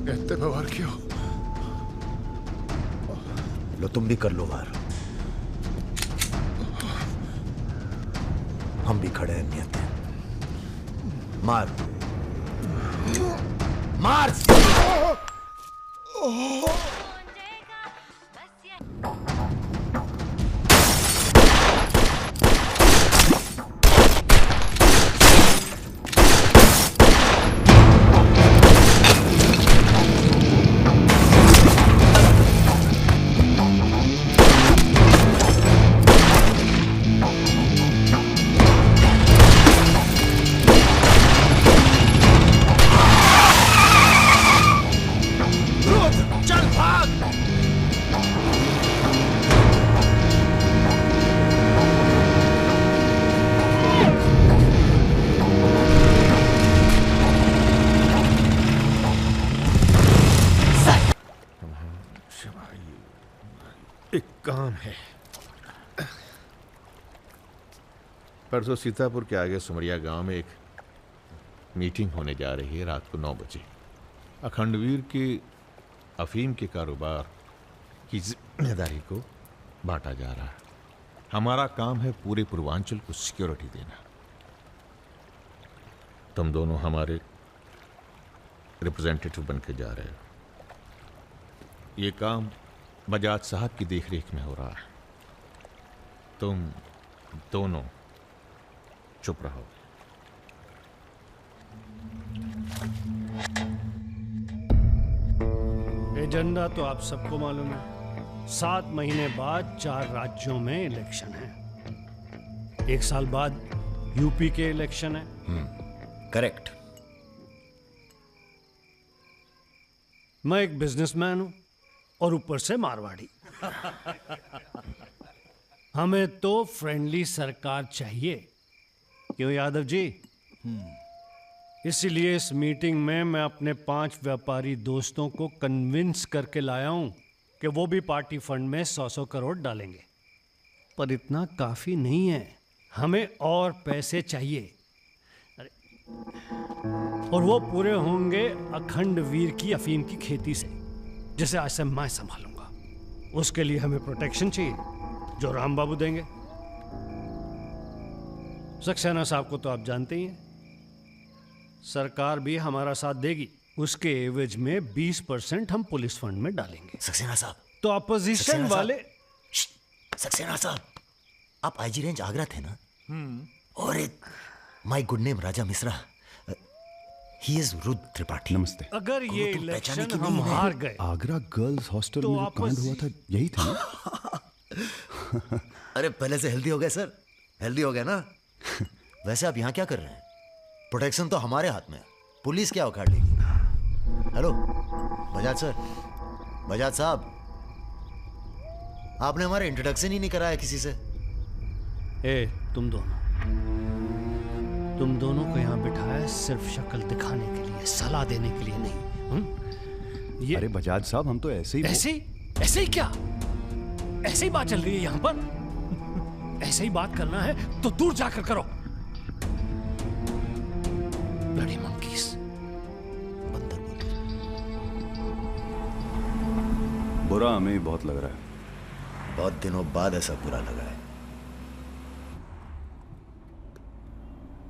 इतने व्यवहार किया। लो तुम भी कर लो वार। हम भी खड़े हैं नियत है। मार मार। एक काम है। परसों सीतापुर के आगे सुमरिया गांव में एक मीटिंग होने जा रही है रात को 9 बजे। अखंडवीर के अफीम के कारोबार की जिम्मेदारी को बांटा जा रहा है। हमारा काम है पूरे पूर्वांचल को सिक्योरिटी देना। तुम दोनों हमारे रिप्रेजेंटेटिव बन के जा रहे हो। ये काम बजाज साहब की देखरेख में हो रहा है। तुम दोनों चुप रहो। एजेंडा तो आप सबको मालूम है। 7 महीने बाद 4 राज्यों में इलेक्शन है। 1 साल बाद यूपी के इलेक्शन है। करेक्ट। मैं एक बिजनेसमैन हूं और ऊपर से मारवाड़ी। हमें तो फ्रेंडली सरकार चाहिए, क्यों यादव जी? इसीलिए इस मीटिंग में मैं अपने 5 व्यापारी दोस्तों को कन्विंस करके लाया हूं कि वो भी पार्टी फंड में 100-100 करोड़ डालेंगे। पर इतना काफी नहीं है, हमें और पैसे चाहिए। और वो पूरे होंगे अखंड वीर की अफीम की खेती से, जिसे आज से मैं संभालूंगा। उसके लिए हमें प्रोटेक्शन चाहिए, जो राम बाबू देंगे। सक्सेना साहब को तो आप जानते ही हैं, सरकार भी हमारा साथ देगी। उसके एवज में 20% हम पुलिस फंड में डालेंगे। सक्सेना साहब तो अपोजिशन वाले। सक्सेना साहब, आप आईजी रेंज आगरा थे ना? और एक my good name Raja Mishra, he is Rudra Tripathi. नमस्ते। अगर ये इलेक्शन हम हार गए, आगरा गर्ल्स हॉस्टल तो में जो कांड हुआ था यही था ना? अरे पहले से हेल्दी हो गए सर, हेल्दी हो गए ना। वैसे आप यहाँ क्या कर रहे हैं? प्रोटेक्शन तो हमारे हाथ में है, पुलिस क्या उखाड़ लेगी? हेलो बजाज सर, बजाज साहब, आपने हमारा इंट्रोडक्शन ही नहीं कराया किसी से। ए, तुम दोनों को यहाँ बिठाया सिर्फ शक्ल दिखाने के लिए, सलाह देने के लिए नहीं। ये अरे बजाज साहब, हम तो ऐसे ही ऐसे ही क्या? ऐसे ही बात चल रही है यहाँ पर। ऐसे ही बात करना है तो दूर जाकर करो। Bloody monkeys. बुरा हमें ही बहुत लग रहा है। बहुत दिनों बाद ऐसा बुरा लगा है।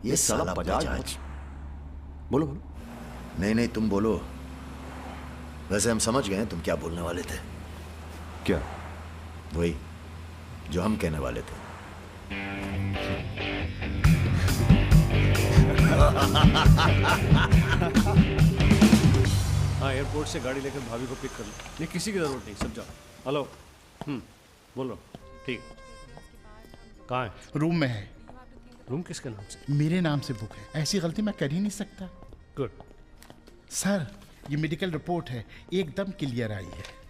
ये साला बजाज। बोलो। नहीं तुम बोलो। वैसे हम समझ गए तुम क्या बोलने वाले थे। क्या? वही जो हम कहने वाले थे। हाँ, एयरपोर्ट से गाड़ी लेकर भाभी को पिक कर लो। नहीं, किसी की जरूरत नहीं, सब जाओ। हेलो, बोलो। ठीक, कहाँ है? रूम में है। रूम किसके नाम से? मेरे नाम से बुक है, ऐसी गलती मैं कर ही नहीं सकता। गुड। सर, ये मेडिकल रिपोर्ट है, एकदम क्लियर आई है।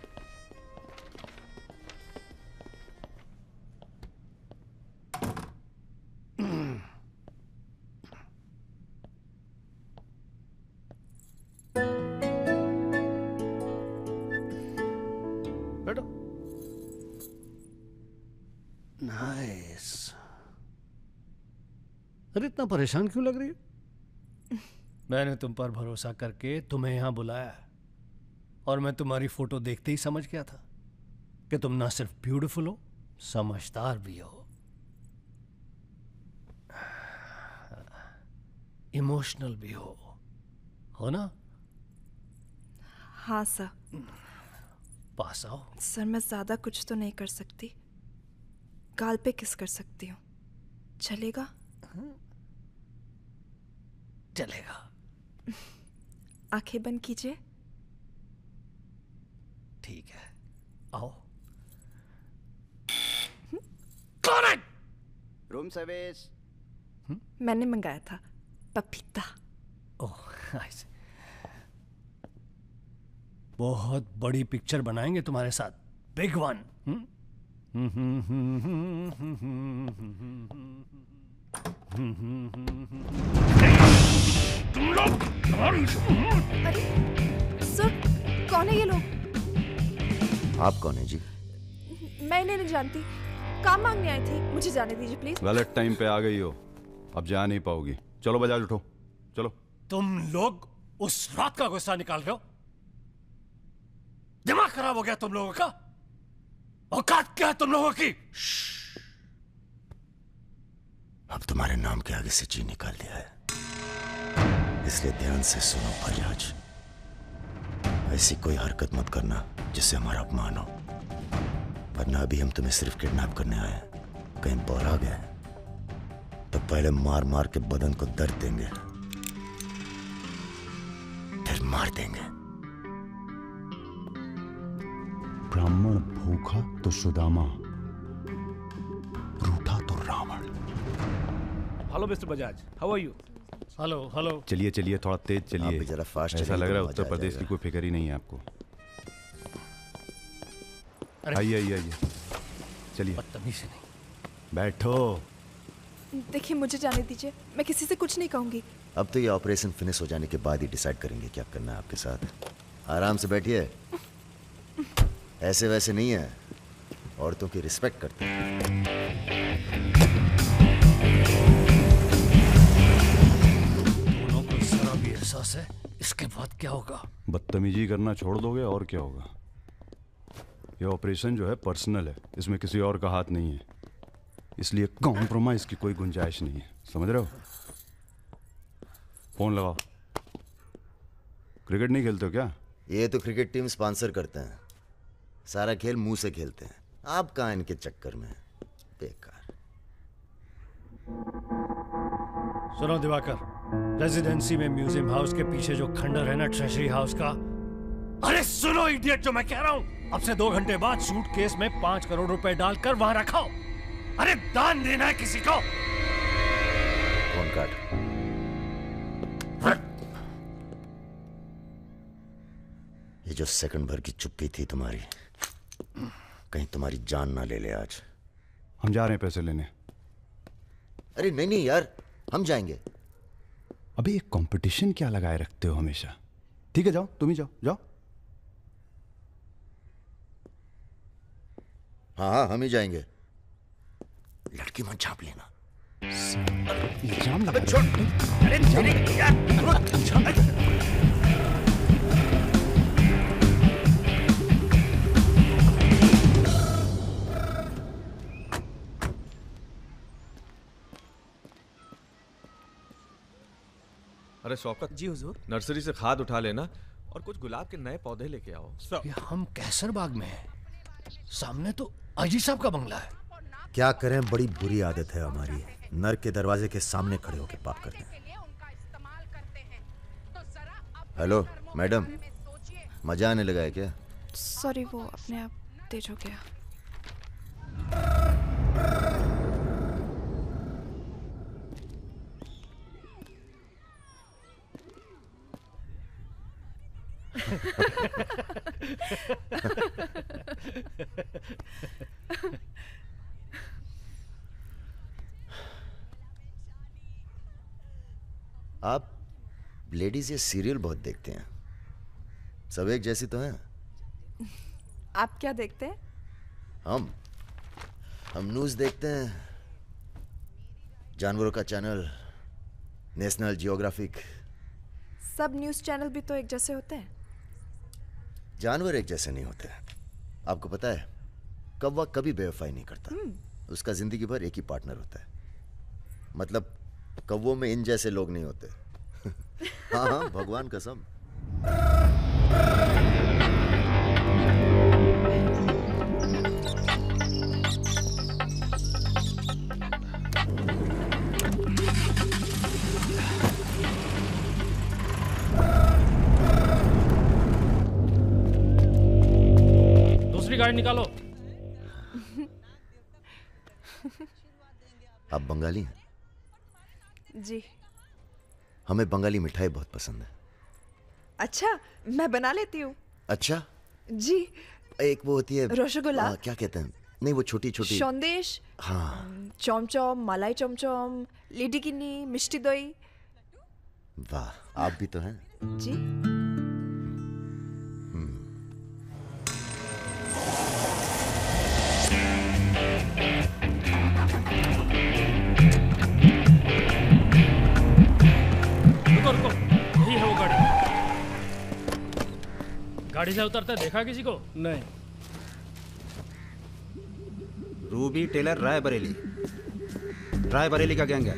नाइस। अरे इतना परेशान क्यों लग रही है? मैंने तुम पर भरोसा करके तुम्हें यहां बुलाया, और मैं तुम्हारी फोटो देखते ही समझ गया था कि तुम ना सिर्फ ब्यूटीफुल हो, समझदार भी हो, इमोशनल भी हो ना? हाँ सर। पास आओ। सर, मैं ज्यादा कुछ तो नहीं कर सकती, गाल पे किस कर सकती हूँ, चलेगा? चलेगा। आंखें बंद कीजिए। ठीक है, आओ। कौन है? Room service. मैंने मंगाया था, पपीता। ओह, ऐसे। बहुत बड़ी पिक्चर बनाएंगे तुम्हारे साथ, बिग वन। तुम लोग। अरे सर, कौन है ये लोग? आप कौन है जी? मैं इन्हें नहीं जानती, काम मांगने आई थी, मुझे जाने दीजिए प्लीज। गलत टाइम पे आ गई हो, अब जा नहीं पाओगी। चलो बजाज, उठो चलो। तुम लोग उस रात का गुस्सा निकाल रहे हो? दिमाग खराब हो गया तुम लोगों का? औकात क्या है तुम लोगों की? अब तुम्हारे नाम के आगे से जी निकाल दिया है, इसलिए ध्यान से सुनो बजाज। ऐसी कोई हरकत मत करना जिससे हमारा अपमान हो, वरना अभी हम तुम्हें सिर्फ किडनैप करने आए हैं। कहीं बौरा गए तो पहले मार मार के बदन को दर्द देंगे, फिर मार देंगे। ब्राह्मण भूखा तो सुदामा, रूठा तो Ravan. Hello mister Bajaj, how are you? Hello hello. चलिए चलिए, थोड़ा तेज आप चलिए। भी जरा फास्ट ऐसा चलिए लग तो रहा है मजा उत्तर आ प्रदेश की जाएगा। कोई फिक्र ही नहीं है आपको। अरे। आइए आइए आइए, चलिए। बदतमीजी नहीं। बैठो। देखिए मुझे जाने दीजिए, मैं किसी से कुछ नहीं कहूंगी। अब तो ये ऑपरेशन फिनिश हो जाने के बाद ही डिसाइड करेंगे क्या करना है आपके साथ। आराम से बैठिए, ऐसे वैसे नहीं है, औरतों की रिस्पेक्ट करते हैं। दोनों को जरा भी एहसास है इसके बाद क्या होगा। बदतमीजी करना छोड़ दोगे और क्या होगा। ये ऑपरेशन जो है पर्सनल है, इसमें किसी और का हाथ नहीं है, इसलिए कॉम्प्रोमाइज की कोई गुंजाइश नहीं है, समझ रहे हो। फोन लगाओ। क्रिकेट नहीं खेलते हो क्या? ये तो क्रिकेट टीम स्पॉन्सर करते हैं, सारा खेल मुंह से खेलते हैं। आप कहाँ इनके चक्कर में, बेकार। सुनो दिवाकर, रेजिडेंसी में म्यूजियम हाउस के पीछे जो खंडर है ना ट्रेजरी हाउस का, अरे सुनो इडियट, जो मैं कह रहा हूं, अब से 2 घंटे बाद सूटकेस में 5 करोड़ रुपए डालकर वहां रखो। अरे दान देना है किसी को। फोन काट। ये जो सेकंड भर की चुप्पी थी तुम्हारी, कहीं तुम्हारी जान ना ले ले आज। हम जा रहे हैं पैसे लेने। अरे नहीं नहीं यार, हम जाएंगे। अबे ये कंपटीशन क्या लगाए रखते हो हमेशा। ठीक है जाओ, तुम ही जाओ जाओ। हाँ हाँ हम ही जाएंगे। लड़की मत झाप लेना। इल्जाम लगा। छोड़। अरे नहीं यार। अरे शौकत जी हुजूर। नर्सरी से खाद उठा लेना और कुछ गुलाब के नए पौधे लेके आओ। ये हम कैसर बाग में हैं, सामने तो अजी साहब का बंगला है। क्या करें, बड़ी बुरी आदत है हमारी, नर के दरवाजे के सामने खड़े होकर पाप करते हैं। हेलो मैडम, मजा आने लगा है क्या? सॉरी, वो अपने आप तेज हो गया। आप लेडीज ये सीरियल बहुत देखते हैं, सब एक जैसी तो हैं। आप क्या देखते हैं? हम न्यूज़ देखते हैं, जानवरों का चैनल, नेशनल जियोग्राफिक। सब न्यूज़ चैनल भी तो एक जैसे होते हैं। जानवर एक जैसे नहीं होते। आपको पता है, कौवा कभी बेवफाई नहीं करता, उसका जिंदगी भर एक ही पार्टनर होता है। मतलब कौवों में इन जैसे लोग नहीं होते। हाँ हाँ, भगवान कसम। दूसरी गाड़ी निकालो। आप बंगाली हैं? जी। हमें बंगाली मिठाई बहुत पसंद है। अच्छा, मैं बना लेती हूँ। अच्छा जी। एक वो होती है रसगुल्ला। क्या कहते हैं, नहीं वो छोटी छोटी। सौंदेश। हाँ। चमचम, मलाई चमचम, लेडीकिनी, मिष्टी दही। वाह, आप भी तो हैं। जी। रुको, यही है वो गाड़ी। गाड़ी से उतरता देखा किसी को? नहीं। रूबी टेलर रायबरेली, रायबरेली का गैंग है।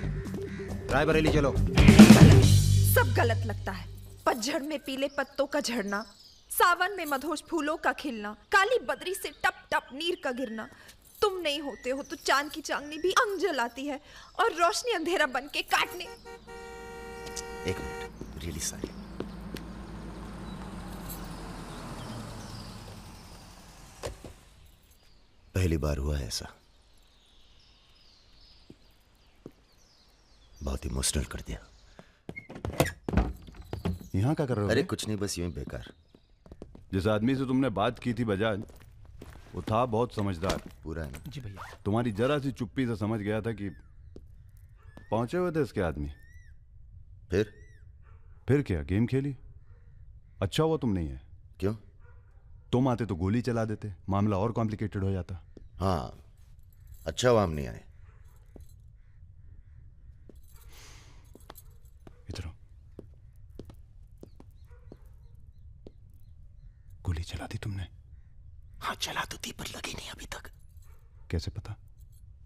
रायबरेली चलो। सब गलत लगता है। पतझड़ में पीले पत्तों का झड़ना, सावन में मधोश फूलों का खिलना, काली बदरी से टप टप नीर का गिरना। तुम नहीं होते हो तो चांद की चांदनी भी अंग जलाती है और रोशनी अंधेरा बन के काटने। एक मिनट, रियली सॉरी। पहली बार हुआ है ऐसा, बहुत इमोशनल कर दिया। यहाँ क्या कर रहे हो? अरे कुछ नहीं, बस यूं ही बेकार। जिस आदमी से तुमने बात की थी बजाज, वो था बहुत समझदार। पूरा है ना? जी भैया। तुम्हारी जरा सी चुप्पी से समझ गया था कि पहुंचे हुए थे इसके आदमी। फिर क्या गेम खेली? अच्छा हुआ तुम नहीं है। क्यों? तुम आते तो गोली चला देते, मामला और कॉम्प्लिकेटेड हो जाता। हाँ, अच्छा हुआ हम नहीं आए। इधर गोली चला दी तुमने? हाँ चला तो थी, पर लगी नहीं अभी तक। कैसे पता?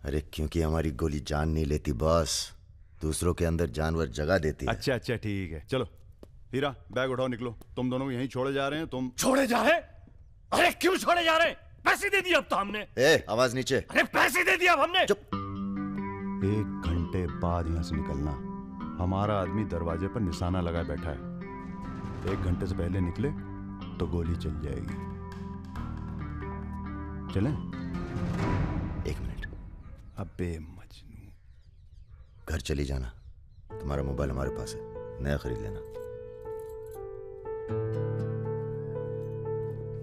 अरे क्योंकि हमारी गोली जान नहीं लेती बॉस, दूसरों के अंदर जानवर जगा देती है। अच्छा अच्छा ठीक है, चलो हीरा बैग उठाओ, निकलो। तुम दोनों यहीं छोड़े जा रहे हैं। तुम छोड़े जा रहे? अरे क्यों छोड़े जा रहे? पैसे दे दिए अब तो हमने। आवाज नीचे। अरे पैसे दे दिया अब हमने। चुप। 1 घंटे बाद यहां से निकलना। हमारा आदमी दरवाजे पर निशाना लगाए बैठा है। 1 घंटे से पहले निकले तो गोली चल जाएगी। चलें? 1 मिनट। अबे मजनू, घर चली जाना। तुम्हारा मोबाइल हमारे पास है, नया खरीद लेना।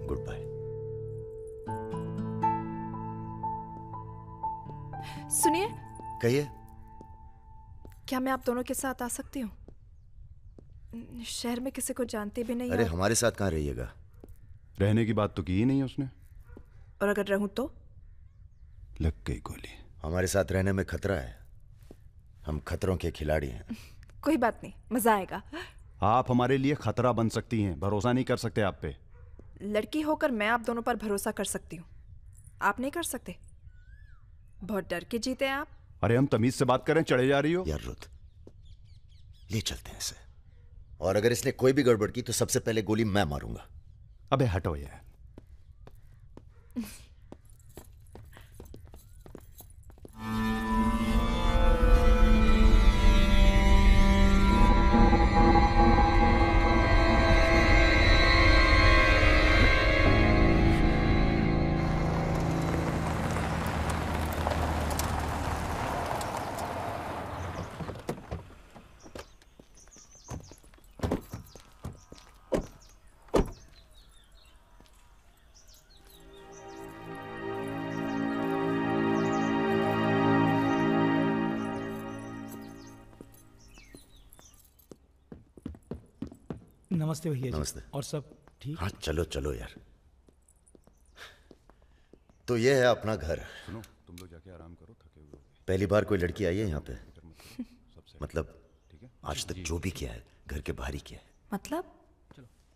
Good bye. सुनिए। कहिए। क्या मैं आप दोनों के साथ आ सकती हूँ? शहर में किसी को जानते भी नहीं। अरे हमारे साथ कहाँ रहिएगा? रहने की बात तो की ही नहीं है उसने। और अगर रहूं तो? लग गई गोली। हमारे साथ रहने में खतरा है, हम खतरों के खिलाड़ी हैं। कोई बात नहीं, मजा आएगा। आप हमारे लिए खतरा बन सकती हैं, भरोसा नहीं कर सकते आप पे। लड़की होकर मैं आप दोनों पर भरोसा कर सकती हूँ, आप नहीं कर सकते। बहुत डर के जीते हैं आप। अरे हम तमीज से बात करें, चढ़े जा रही हो। यार रुत, ले चलते हैं इसे, और अगर इसने कोई भी गड़बड़ की तो सबसे पहले गोली मैं मारूंगा। अबे हटो यार। नमस्ते भैया जी। नमस्ते। और सब ठीक? हाँ चलो चलो यार। तो ये है अपना घर। सुनो, तुम लोग जाके आराम करो, थके हुए हो। पहली बार कोई लड़की आई है यहाँ पे? मतलब आज तक जो भी किया है घर के बाहर ही किया है। मतलब?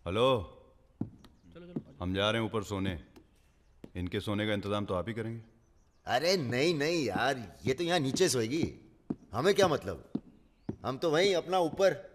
हेलो, हम जा रहे हैं ऊपर सोने। इनके सोने का इंतजाम तो आप ही करेंगे। अरे नहीं नहीं यार, ये तो यहाँ नीचे सोएगी, हमें क्या मतलब, हम तो वहीं अपना ऊपर।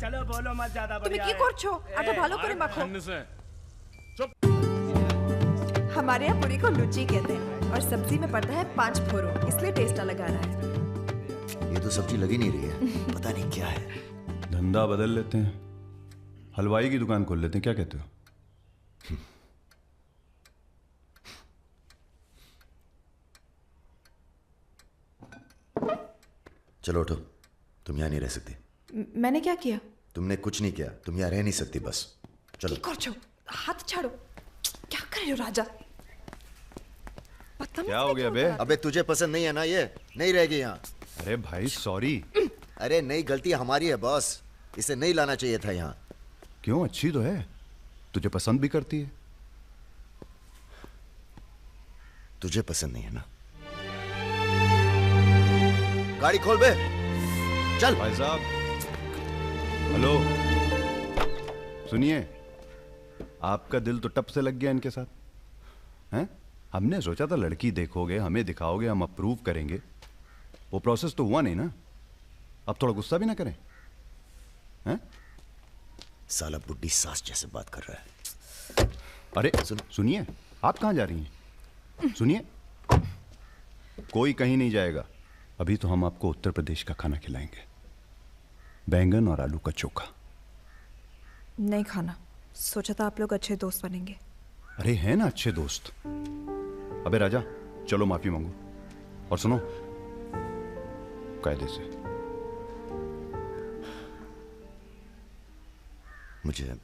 चलो बोलो मत ज्यादा তুমি কি করছো? আটা ভালো করে মাখো। हमारे यहाँ पूरी को लुची कहते हैं और सब्जी में पड़ता है 5 फोरो, इसलिए टेस्ट अलग आ रहा है। ये तो सब्जी लगी नहीं रही है, पता नहीं क्या है। धंधा बदल लेते हैं, हलवाई की दुकान खोल लेते हैं, क्या कहते हो? चलो उठो, तुम यहाँ नहीं रह सकती। मैंने क्या किया? तुमने कुछ नहीं किया, तुम यहाँ रह नहीं सकती, बस चलो। हाथ छाड़ो। क्या कर रहे हो राजा? क्या हो गया बे? अबे तुझे पसंद नहीं है ना ये, नहीं रहेगी यहाँ। अरे भाई सॉरी। अरे नहीं, गलती हमारी है बॉस, इसे नहीं लाना चाहिए था यहाँ। क्यों, अच्छी तो है, तुझे पसंद भी करती है। तुझे पसंद नहीं है ना? गाड़ी खोल बे, चल। भाई साहब हेलो, सुनिए, आपका दिल तो टप से लग गया इनके साथ, हैं? हमने सोचा था लड़की देखोगे, हमें दिखाओगे, हम अप्रूव करेंगे। वो प्रोसेस तो हुआ नहीं ना। अब थोड़ा गुस्सा भी ना करें, हैं? साला बुड्ढी सास जैसे बात कर रहा है। अरे सुनिए, आप कहाँ जा रही हैं? सुनिए, कोई कहीं नहीं जाएगा। अभी तो हम आपको उत्तर प्रदेश का खाना खिलाएंगे, बैंगन और आलू का चोखा। नहीं खाना, सोचा था आप लोग अच्छे दोस्त बनेंगे। अरे हैं ना अच्छे दोस्त। अबे राजा, चलो माफी मांगो। और सुनो, कायदे से। मुझे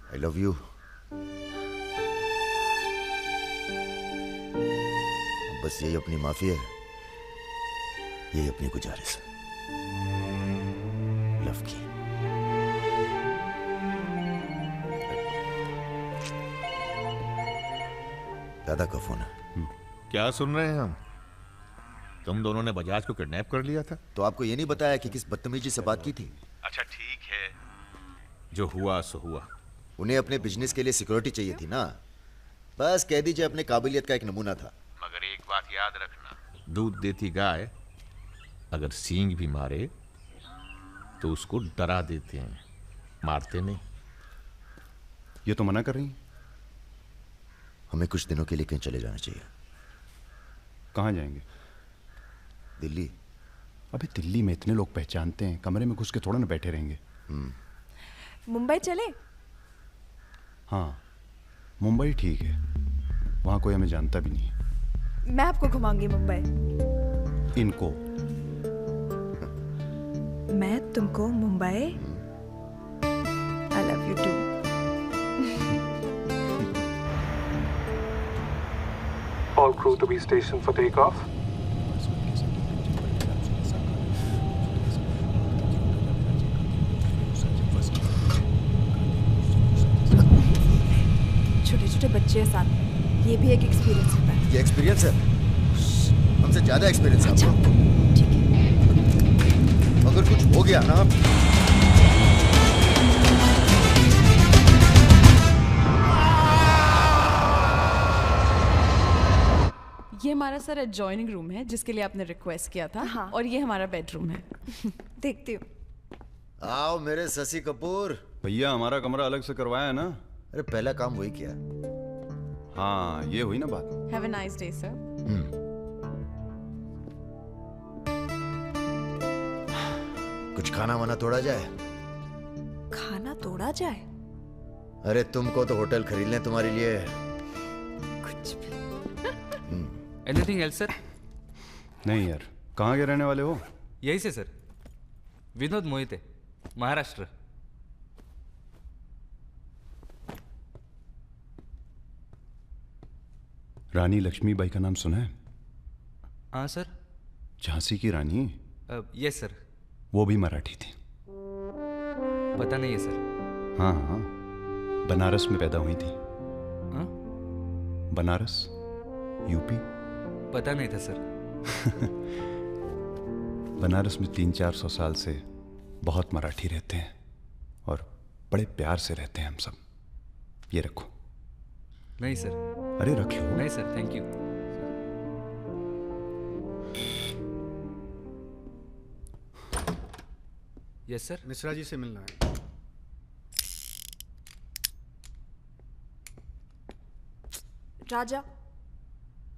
I love you. बस यही अपनी माफी है, यही अपनी गुजारिश है लव की। दादा का फोन है। क्या सुन रहे हैं हम? तुम दोनों ने बजाज को किडनैप कर लिया था? तो आपको ये नहीं बताया कि किस बदतमीजी से बात की थी? अच्छा ठीक है, जो हुआ सो हुआ। उन्हें अपने बिजनेस के लिए सिक्योरिटी चाहिए थी ना, बस कह दीजिए अपने काबिलियत का एक नमूना था। मगर एक बात याद रखना, दूध देती गाय अगर सींग भी मारे तो उसको डरा देते हैं, मारते नहीं। ये तो मना कर रही हैं। हमें कुछ दिनों के लिए कहीं चले जाना चाहिए। कहाँ जाएंगे? दिल्ली। अबे दिल्ली में इतने लोग पहचानते हैं, कमरे में घुस के थोड़ा ना बैठे रहेंगे। मुंबई चले? हाँ, मुंबई ठीक है, वहाँ कोई हमें जानता भी नहीं। मैं आपको घुमाऊंगी मुंबई। इनको? मैं तुमको Mumbai. I love you too. All crew to be stationed for takeoff. छोटे-छोटे बच्चे हैं साथ में, ये भी एक एक्सपीरियंस होता है। ये एक्सपीरियंस है? हमसे ज्यादा एक्सपीरियंस है आपको। ठीक है। अगर कुछ हो गया ना, ये हमारा सर एडजॉइनिंग रूम है जिसके लिए आपने रिक्वेस्ट किया था। हाँ। और ये हमारा बेडरूम है। देखती हूँ। आओ मेरे शशि कपूर। भैया हमारा कमरा अलग से करवाया है ना? अरे पहला काम वही किया। हाँ, ये हुई ना बात। Have a nice day sir. कुछ खाना वाना तोड़ा जाए? खाना तोड़ा जाए? अरे तुमको तो होटल खरीद लें तुम्हारे लिए। कुछ भी। Anything else sir? नहीं यार, कहाँ के रहने वाले हो? यही से सर, विनोद मोहिते, महाराष्ट्र। रानी लक्ष्मीबाई का नाम सुना है? हाँ सर। झांसी की रानी? Yes sir. वो भी मराठी थी। पता नहीं है सर। हाँ हाँ, बनारस में पैदा हुई थी। हाँ? बनारस, यूपी। पता नहीं था सर। बनारस में 300-400 साल से बहुत मराठी रहते हैं और बड़े प्यार से रहते हैं हम सब। ये रखो। नहीं सर। अरे रख लो। नहीं sir, thank you. Yes sir. Mishra ji से मिलना है। राजा,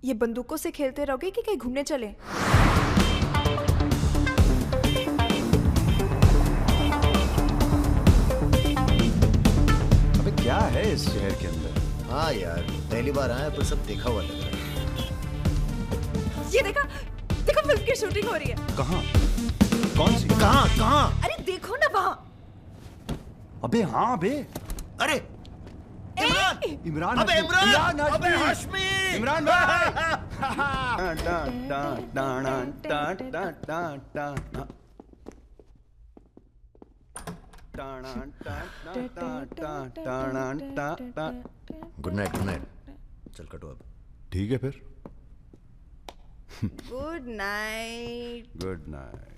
ये बंदूकों से खेलते रहोगे कि कहीं घूमने चले? अबे क्या है इस शहर के अंदर? हाँ यार, पहली बार आया पर सब देखा हुआ लग रहा है। ये देखा, देखो फिल्म की शूटिंग हो रही है। कहाँ? कौन सी? कहाँ? अरे देखो ना वहाँ। अबे हाँ बे। अरे इमरान। अबे इमरान। अबे हाशमी। इमरान भाई। Good night, good night. चल कटो अब। ठीक है फिर। Good night. Good night.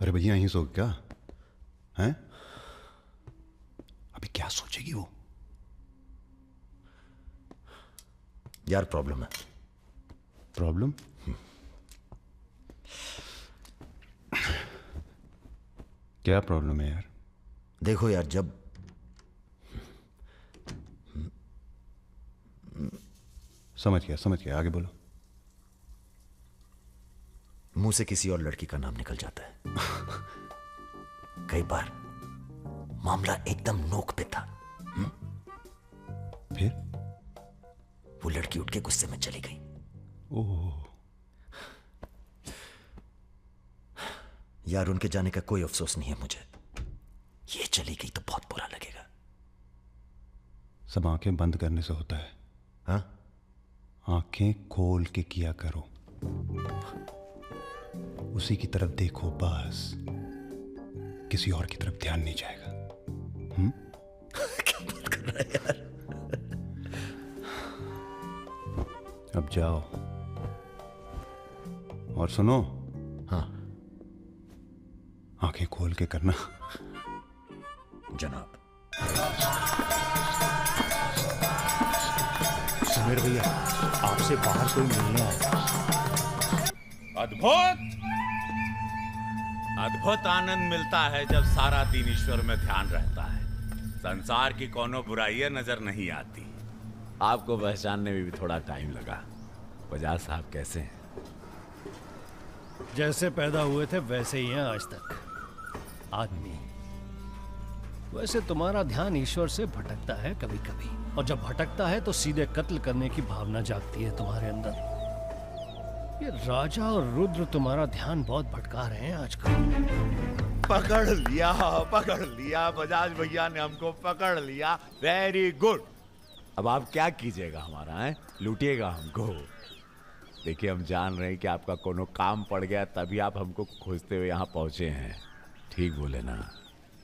अरे भैया यहीं सो क्या? हैं? अभी क्या सोचेगी वो? यार प्रॉब्लम है। प्रॉब्लम? क्या प्रॉब्लम है यार? देखो यार, जब समझ गया, आगे बोलो। मुंह से किसी और लड़की का नाम निकल जाता है। कई बार मामला एकदम नोक पे था। फिर वो लड़की उठ के गुस्से में चली गई। ओह। यार उनके जाने का कोई अफसोस नहीं है मुझे। ये चली गई तो बहुत बुरा लगेगा। सब आंखें बंद करने से होता है। हाँ? आंखें खोल के किया करो, उसी की तरफ देखो बस, किसी और की तरफ ध्यान नहीं जाएगा। क्या बात कर रहा है यार? अब जाओ और सुनो। हाँ आंखें खोल के करना। जनाब। सुमेर भैया, आपसे बाहर कोई मिलने आया। अद्भुत अद्भुत आनंद मिलता है जब सारा दिन ईश्वर में ध्यान रहता है। संसार की कोनो बुराइयां नजर नहीं आती। आपको पहचानने में भी थोड़ा टाइम लगा। बजाज साहब कैसे हैं? जैसे पैदा हुए थे वैसे ही हैं आज तक। आदमी। वैसे तुम्हारा ध्यान ईश्वर से भटकता है कभी कभी, और जब भटकता है तो सीधे कत्ल करने की भावना जागती है तुम्हारे अंदर। ये राजा और रुद्र तुम्हारा ध्यान बहुत भटका रहे हैं आजकल। पकड़ लिया बजाज भैया ने हमको पकड़ लिया। Very good. अब आप क्या कीजिएगा हमारा है? लूटिएगा हमको। देखिए हम जान रहे हैं कि आपका कोनो काम पड़ गया, तभी आप हमको खोजते हुए यहाँ पहुंचे हैं। ठीक बोले ना?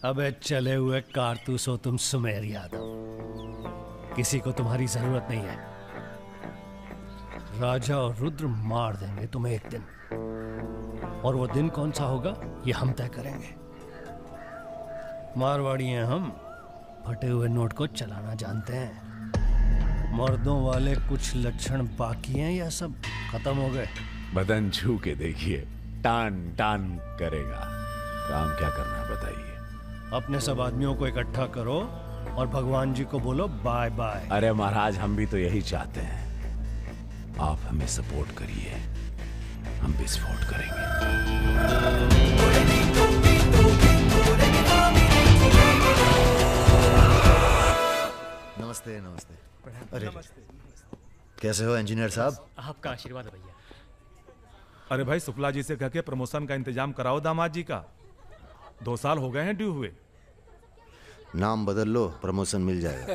अबे चले हुए कारतूस हो तुम सुमेर यादव। किसी को तुम्हारी जरूरत नहीं है। राजा और रुद्र मार देंगे तुम्हें एक दिन, और वो दिन कौन सा होगा ये हम तय करेंगे। मारवाड़ी हैं हम, फटे हुए नोट को चलाना जानते हैं। मर्दों वाले कुछ लक्षण बाकी हैं या सब खत्म हो गए? बदन छू के देखिए, टान टान करेगा। काम क्या करना है बताइए। अपने सब आदमियों को इकट्ठा करो और भगवान जी को बोलो बाय बाय। अरे महाराज, हम भी तो यही चाहते हैं। आप हमें सपोर्ट करिए, हम विस्फोट करेंगे। नमस्ते नमस्ते। अरे कैसे हो इंजीनियर साहब? आपका आशीर्वाद है भैया। अरे भाई, शुक्ला जी से कह के प्रमोशन का इंतजाम कराओ दामाद जी का। 2 साल हो गए हैं ड्यू हुए। नाम बदल लो, प्रमोशन मिल जाएगा।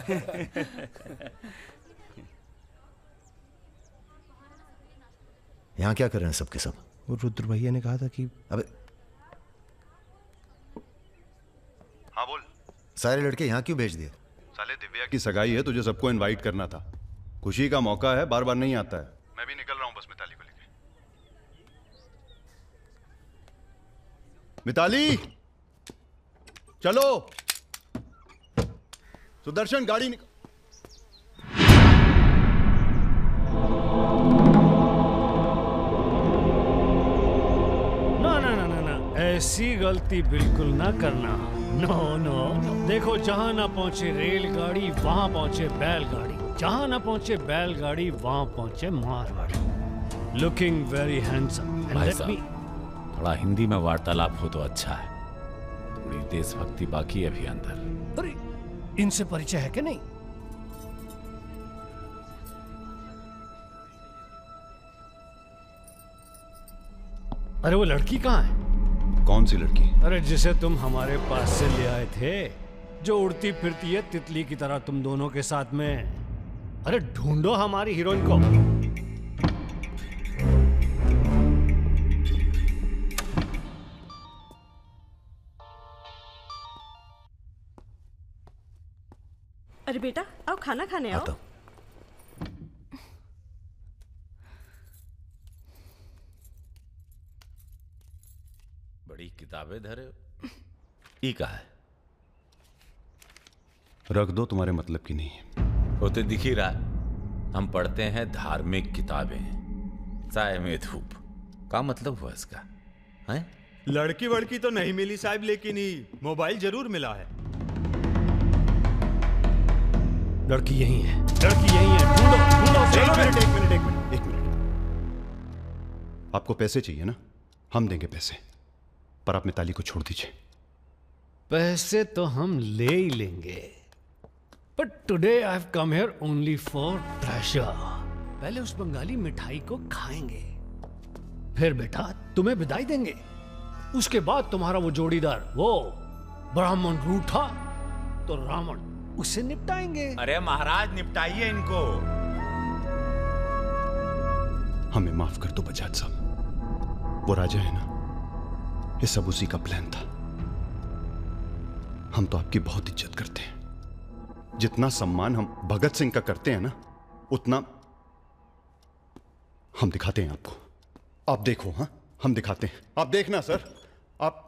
यहाँ क्या कर रहे हैं सबके सब? वो रुद्र भैया ने कहा था कि अबे हाँ बोल। सारे लड़के यहाँ क्यों भेज दिए? साले दिव्या की सगाई है, तुझे सबको इनवाइट करना था। खुशी का मौका है, बार बार नहीं आता है। मैं भी निकल रहा हूँ बस मिताली को लेके। मिताली चलो। सुदर्शन गाड़ी ना, ऐसी गलती बिल्कुल ना करना। नो। देखो, जहां ना पहुंचे रेलगाड़ी वहां पहुंचे बैलगाड़ी, जहां ना पहुंचे बैलगाड़ी वहां पहुंचे मारवाड़ी। Looking very handsome. भाई साहब, थोड़ा हिंदी में वार्तालाप हो तो अच्छा है। थोड़ी देशभक्ति बाकी है अभी अंदर। अरे इनसे परिचय है कि नहीं? अरे वो लड़की कहाँ है? कौन सी लड़की? अरे जिसे तुम हमारे पास से ले आए थे, जो उड़ती फिरती है तितली की तरह तुम दोनों के साथ में। अरे ढूंढो हमारी हीरोइन को। अरे बेटा आओ, खाना खाने आओ। बड़ी किताबें धरे हो। ई का है? रख दो, तुम्हारे मतलब की नहीं है। वो तो दिख ही रहा, हम पढ़ते हैं धार्मिक किताबें, साय में धूप। क्या मतलब हुआ इसका है? लड़की वड़की तो नहीं मिली साहब, लेकिन ही मोबाइल जरूर मिला है। लड़की यही है, लड़की यही है, ढूंढो ढूंढो। एक मिनट। आपको पैसे चाहिए ना? हम देंगे पैसे, पर आप मिताली को छोड़ दीजिए। पैसे तो हम ले ही लेंगे, but today I have come here only for pleasure. पहले उस बंगाली मिठाई को खाएंगे, फिर बेटा तुम्हें विदाई देंगे। उसके बाद तुम्हारा वो जोड़ीदार, वो ब्राह्मण रूठा तो रावण, उसे निपटाएंगे। अरे महाराज निपटाइए इनको। हमें माफ कर दो बजाज साहब, वो राजा है ना, ये सब उसी का प्लान था। हम तो आपकी बहुत इज्जत करते हैं। जितना सम्मान हम भगत सिंह का करते हैं ना, उतना हम दिखाते हैं आपको। आप देखो, हाँ हम दिखाते हैं, आप देखना सर। आप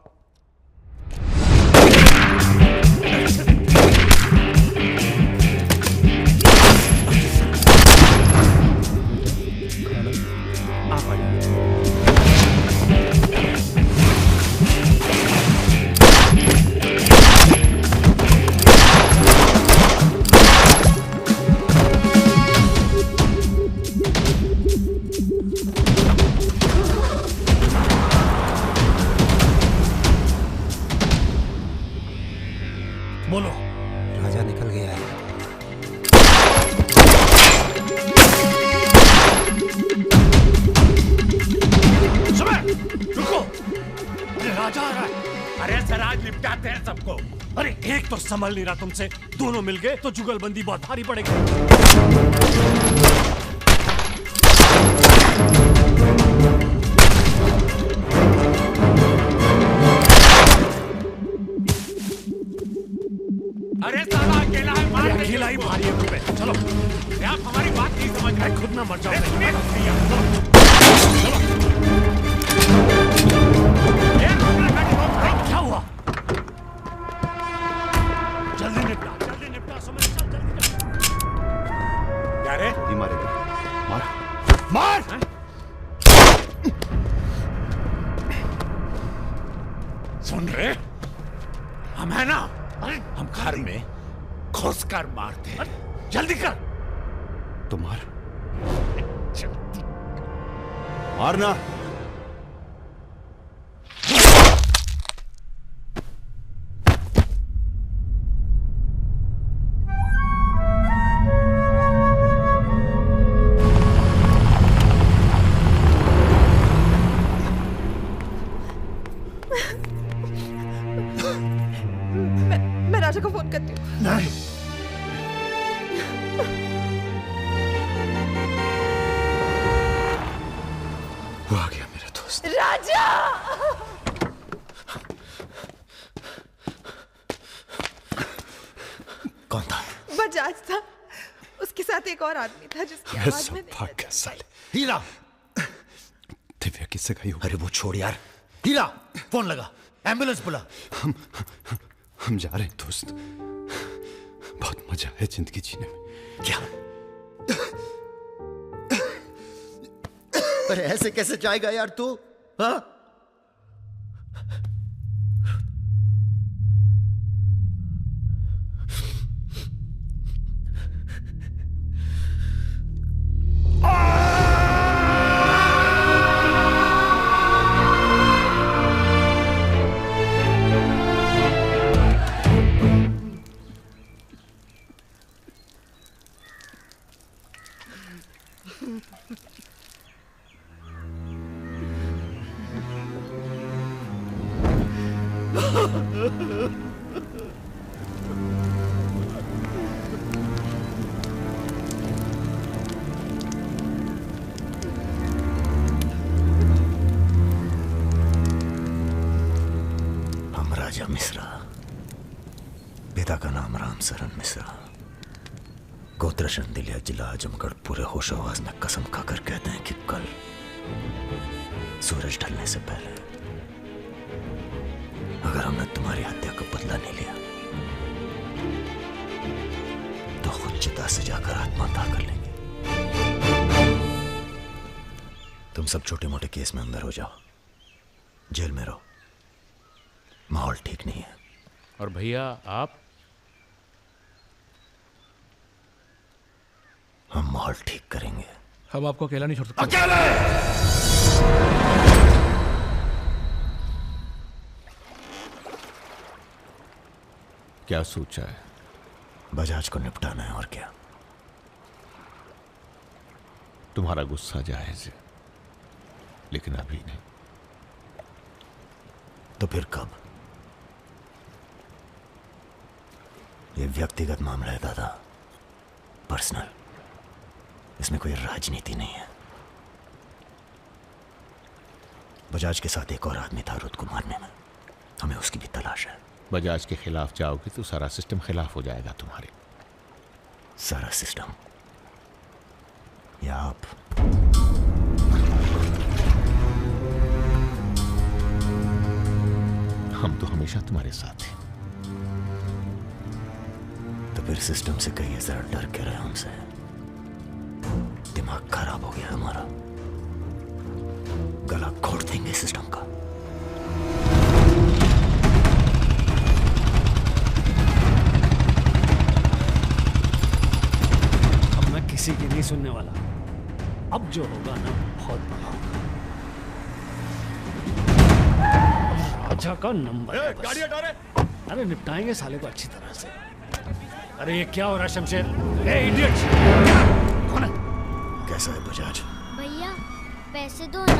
बोलो। राजा निकल गया है। सुबह रुको, अरे राजा आ रहा है। अरे सर आज निपटाते हैं सबको। अरे एक तो संभल नहीं रहा तुमसे, दोनों मिल गए तो जुगलबंदी बहुत भारी पड़ेगी। अरे साला अकेला है, मार नहीं अकेला ही भारी है तुम पे। चलो, आप हमारी बात नहीं समझ रहे। खुद ना मर जाओ। क्या हुआ? जल्दी निपटा समय, चल जल्दी। क्या रे? ही मारेगा, मार। सुन रहे, हम है ना, हम घर में घुस कर मारते हैं। जल्दी कर। तो मार, मारना। मैं राजा को फोन करती हूँ। नहीं, वो आ गया मेरा दोस्त। राजा! कौन था? बजाज था, उसके साथ एक और आदमी था जिसकी आवाज में भाग्य साले। हीरा! दिव्या किससे गई हो? अरे वो छोड़ यार। हीरा, फोन लगा, एम्बुलेंस बुला। हम जा रहे हैं दोस्त, बहुत मजा है जिंदगी जीने में। क्या? अरे ऐसे कैसे जाएगा यार तू? हाँ? हम राजा मिश्रा, पिता का नाम राम सरन मिश्रा, गोत्र शंदिलिया, जिला आजमगढ़, पूरे होश आवाज में कसम खाकर कहते हैं कि कल सूरज ढलने से पहले अगर हमने तुम्हारी हत्या का बदला नहीं लिया चिता से जाकर आत्महत्या कर लेंगे। तुम सब छोटे मोटे केस में अंदर हो जाओ, जेल में रहो, माहौल ठीक नहीं है। और भैया आप? हम माहौल ठीक करेंगे। हम आपको अकेला नहीं छोड़ सकते। क्या सोचा है? बजाज को निपटाना है, और क्या। तुम्हारा गुस्सा जायज है, लेकिन अभी नहीं। तो फिर कब? ये व्यक्तिगत मामला है दादा, पर्सनल। इसमें कोई राजनीति नहीं है। बजाज के साथ एक और आदमी था रुद को मारने में, हमें उसकी भी तलाश है। बजाज के खिलाफ जाओगे तो सारा सिस्टम खिलाफ हो जाएगा तुम्हारे। सारा सिस्टम या आप? हम तो हमेशा तुम्हारे साथ हैं। तो फिर सिस्टम से कहिए जरा डर के रहे हमसे। दिमाग खराब हो गया हमारा, गला घोट देंगे सिस्टम का। अब मैं किसी की नहीं सुनने वाला। अब जो होगा ना बहुत बड़ा होगा। राजा का नंबर है बस। गाड़ी हटा रे। अरे निपटाएंगे साले को अच्छी तरह से। अरे ये क्या हो रहा है शमशेर? ए इडियट! कौन है? कैसा है बजाज? भैया पैसे दो ना।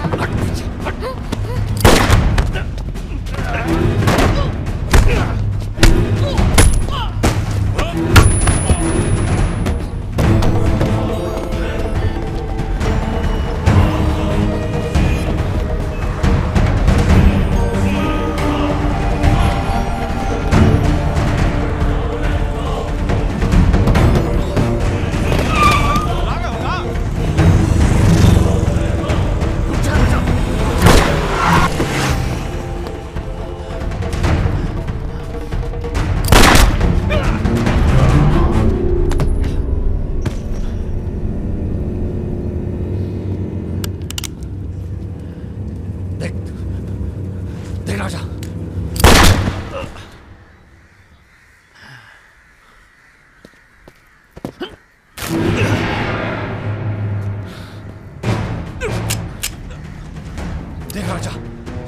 देख राजा,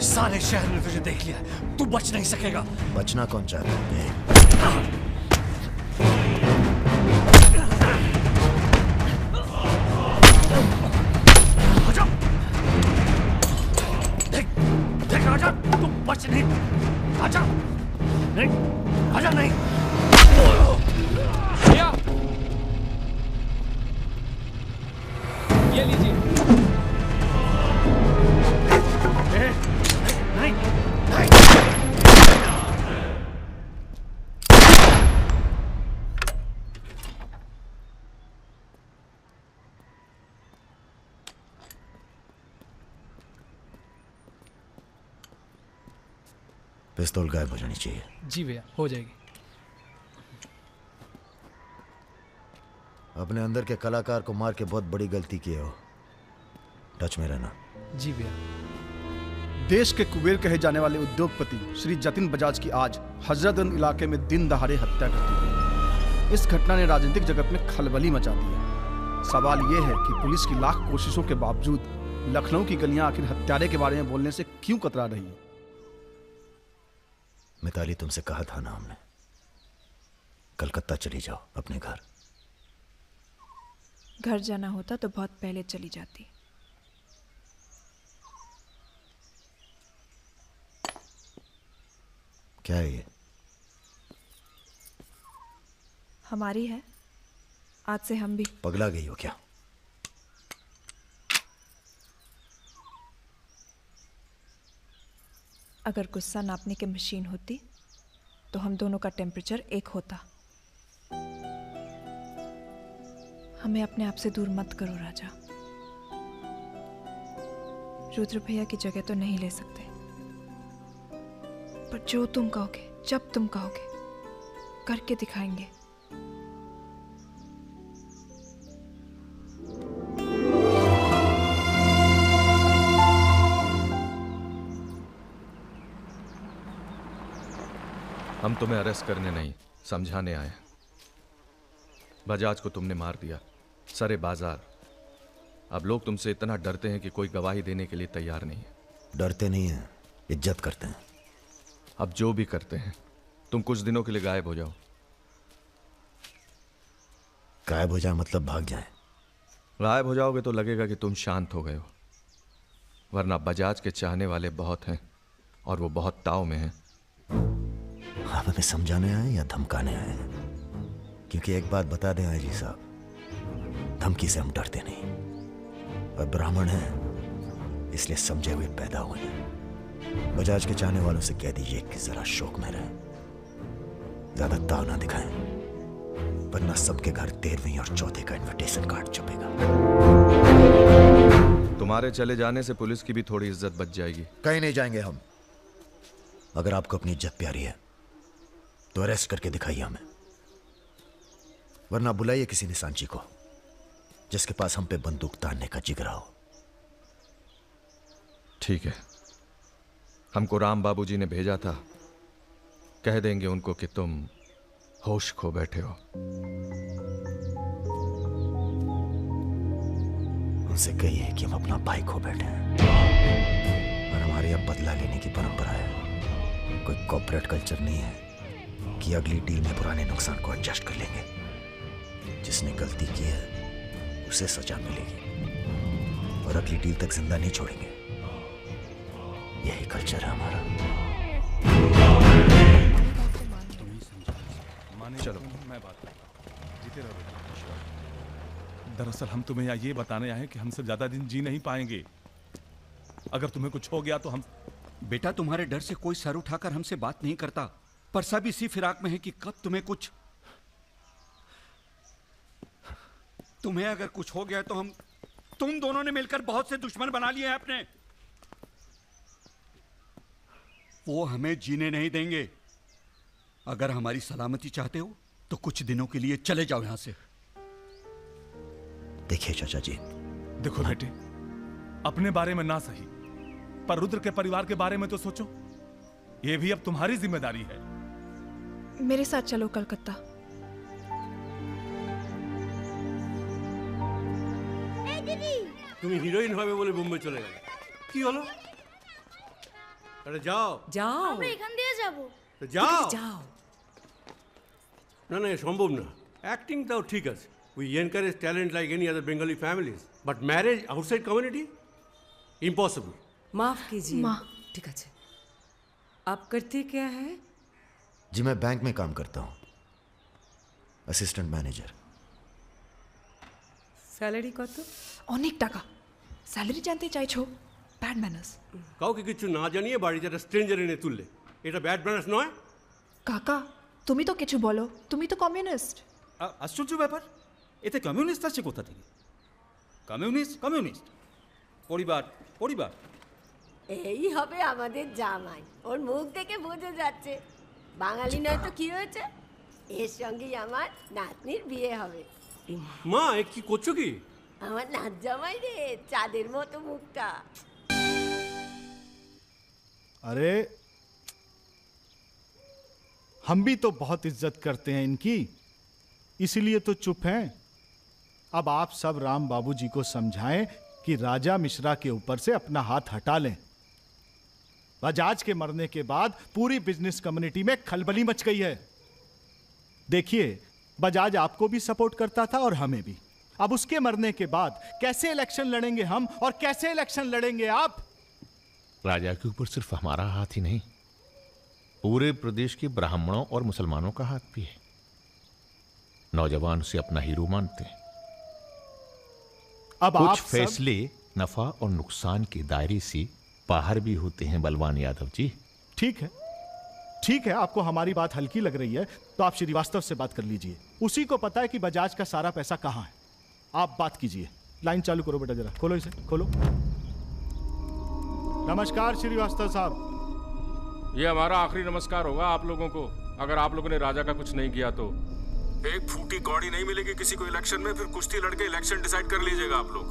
सारे शहर ने तुझे देख लिया, तू बच नहीं सकेगा। बचना कौन चाहता है? देख राजा, तू बच नहीं। आजा नहीं, आजा नहीं। भैया ये लीजिए। नहीं, नहीं। पिस्तौल गायब हो जानी चाहिए। जी भैया, हो जाएगी। अपने अंदर के कलाकार को मार के बहुत बड़ी गलती की हो, टच में रहना। जी भैया। देश के कुबेर कहे जाने वाले उद्योगपति श्री जतिन बजाज की आज हजरतगंज इलाके में दिन दहाड़े हत्या कर दी गई। इस घटना ने राजनीतिक जगत में खलबली मचा दी है। सवाल यह है कि पुलिस की लाख कोशिशों के बावजूद लखनऊ की गलियां आखिर हत्यारे के बारे में बोलने से क्यों कतरा रही है? मिताली, तुमसे कहा था ना हमने, कलकत्ता चली जाओ अपने घर। घर जाना होता तो बहुत पहले चली जाती। क्या है ये? हमारी है, आज से हम भी। पगला गई हो क्या? अगर गुस्सा नापने की मशीन होती तो हम दोनों का टेम्परेचर एक होता। हमें अपने आप से दूर मत करो राजा। रुद्र भैया की जगह तो नहीं ले सकते, पर जो तुम कहोगे, जब तुम कहोगे, करके दिखाएंगे। हम तुम्हें अरेस्ट करने नहीं, समझाने आए। बजाज को तुमने मार दिया, सरे बाजार। अब लोग तुमसे इतना डरते हैं कि कोई गवाही देने के लिए तैयार नहीं है। डरते नहीं हैं, इज्जत करते हैं। अब जो भी करते हैं, तुम कुछ दिनों के लिए गायब हो जाओ। गायब हो जाए मतलब भाग जाए? गायब हो जाओगे तो लगेगा कि तुम शांत हो गए हो, वरना बजाज के चाहने वाले बहुत हैं और वो बहुत ताव में हैं। आप हमें समझाने आए या धमकाने आए हैं? क्योंकि एक बात बता दें आईजी साहब, धमकी से हम डरते नहीं, और ब्राह्मण हैं इसलिए समझे हुए पैदा हुए हैं। बजाज के चाहने वालों से कह दीजिए कि जरा शौक में रहें, ज्यादा ताव ना दिखाएं, वरना सबके घर 13वीं और 4थे का इनविटेशन कार्ड छपेगा। तुम्हारे चले जाने से पुलिस की भी थोड़ी इज्जत बच जाएगी। कहीं नहीं जाएंगे हम। अगर आपको अपनी इज्जत प्यारी है तो अरेस्ट करके दिखाइए हमें, वरना बुलाइए किसी निशानची को जिसके पास हम पे बंदूक तानने का जिगरा हो। ठीक है, हमको राम बाबूजी ने भेजा था, कह देंगे उनको कि तुम होश खो बैठे हो। उनसे कहिए कि हम अपना भाई खो बैठे हैं, और हमारे अब बदला लेने की परंपरा है। कोई कॉर्पोरेट कल्चर नहीं है कि अगली डील में पुराने नुकसान को एडजस्ट कर लेंगे। जिसने गलती की है उसे सजा मिलेगी, और अगली डील तक जिंदा नहीं छोड़ेंगे। यही कल्चर है हमारा। चलो मैं बात जीते रहो। दरअसल हम तुम्हें यहाँ ये बताने आए हैं कि हमसे ज्यादा दिन जी नहीं पाएंगे। अगर तुम्हें कुछ हो गया तो हम। बेटा, तुम्हारे डर से कोई सर उठाकर हमसे बात नहीं करता, पर सब इसी फिराक में है कि कब तुम्हें अगर कुछ हो गया तो तुम दोनों ने मिलकर बहुत से दुश्मन बना लिए हैं अपने। वो हमें जीने नहीं देंगे। अगर हमारी सलामती चाहते हो तो कुछ दिनों के लिए चले जाओ यहां से। देखिए चाचा जी, देखो बेटे, अपने बारे में ना सही, पर रुद्र के परिवार के बारे में तो सोचो। ये भी अब तुम्हारी जिम्मेदारी है। मेरे साथ चलो कलकत्ता। তুমি হিরোইন হবে বলে বোম্বে চলে গেলে, কি হলো? আরে যাও যাও, আমরা এখান দিয়ে যাব। তো যাও যাও। না না, সম্ভব না। অ্যাক্টিং তাও ঠিক আছে, we encourage talent like any other Bengali families, but marriage outside community impossible. माफ कीजिए। ठीक है, आप करते क्या है? जी मैं बैंक में काम करता हूँ, असिस्टेंट मैनेजर। স্যালারি কত? অনেক টাকা। স্যালারি জানতে চাইছো? Bad manners. কাউকে কিছু না জানিয়ে বাড়িতে একটা স্ট্রেঞ্জার এনে তুললে, এটা ব্যাড ম্যানার্স নয়? কাকা তুমি তো কিছু বলো, তুমি তো কমিউনিস্ট। আশ্চর্য ব্যাপার, এতে কমিউনিস্ট আছে কোথা থেকে? কমিউনিস্ট পরিবার পরিবার। এই হবে আমাদের জামাই, ওর মুখ দেখে বোঝা যাচ্ছে বাঙালি নয় তো কি হয়েছে, এর সঙ্গেই আমার নাতনির বিয়ে হবে। মা এ কি করছো কি? আমার নাত জামাই রে, চাঁদের মতো মুখটা। अरे हम भी तो बहुत इज्जत करते हैं इनकी, इसलिए तो चुप हैं। अब आप सब राम बाबूजी को समझाएं कि राजा मिश्रा के ऊपर से अपना हाथ हटा लें। बजाज के मरने के बाद पूरी बिजनेस कम्युनिटी में खलबली मच गई है। देखिए, बजाज आपको भी सपोर्ट करता था और हमें भी। अब उसके मरने के बाद कैसे इलेक्शन लड़ेंगे हम, और कैसे इलेक्शन लड़ेंगे आप? राजा के ऊपर सिर्फ हमारा हाथ ही नहीं, पूरे प्रदेश के ब्राह्मणों और मुसलमानों का हाथ भी है। नौजवान उसे अपना हीरो मानते हैं। अब कुछ आप फैसले नफा और नुकसान के दायरे से बाहर भी होते हैं बलवान यादव जी। ठीक है, आपको हमारी बात हल्की लग रही है तो आप श्रीवास्तव से बात कर लीजिए। उसी को पता है कि बजाज का सारा पैसा कहां है। आप बात कीजिए। लाइन चालू करो बेटा, जरा खोलो इसे, खोलो। नमस्कार श्रीवास्तव साहब। ये हमारा आखिरी नमस्कार होगा आप लोगों को, अगर आप लोगों ने राजा का कुछ नहीं किया तो। एक फूटी कौड़ी नहीं मिलेगी किसी को इलेक्शन में, फिर कुश्ती लड़के इलेक्शन डिसाइड कर लीजिएगा आप लोग।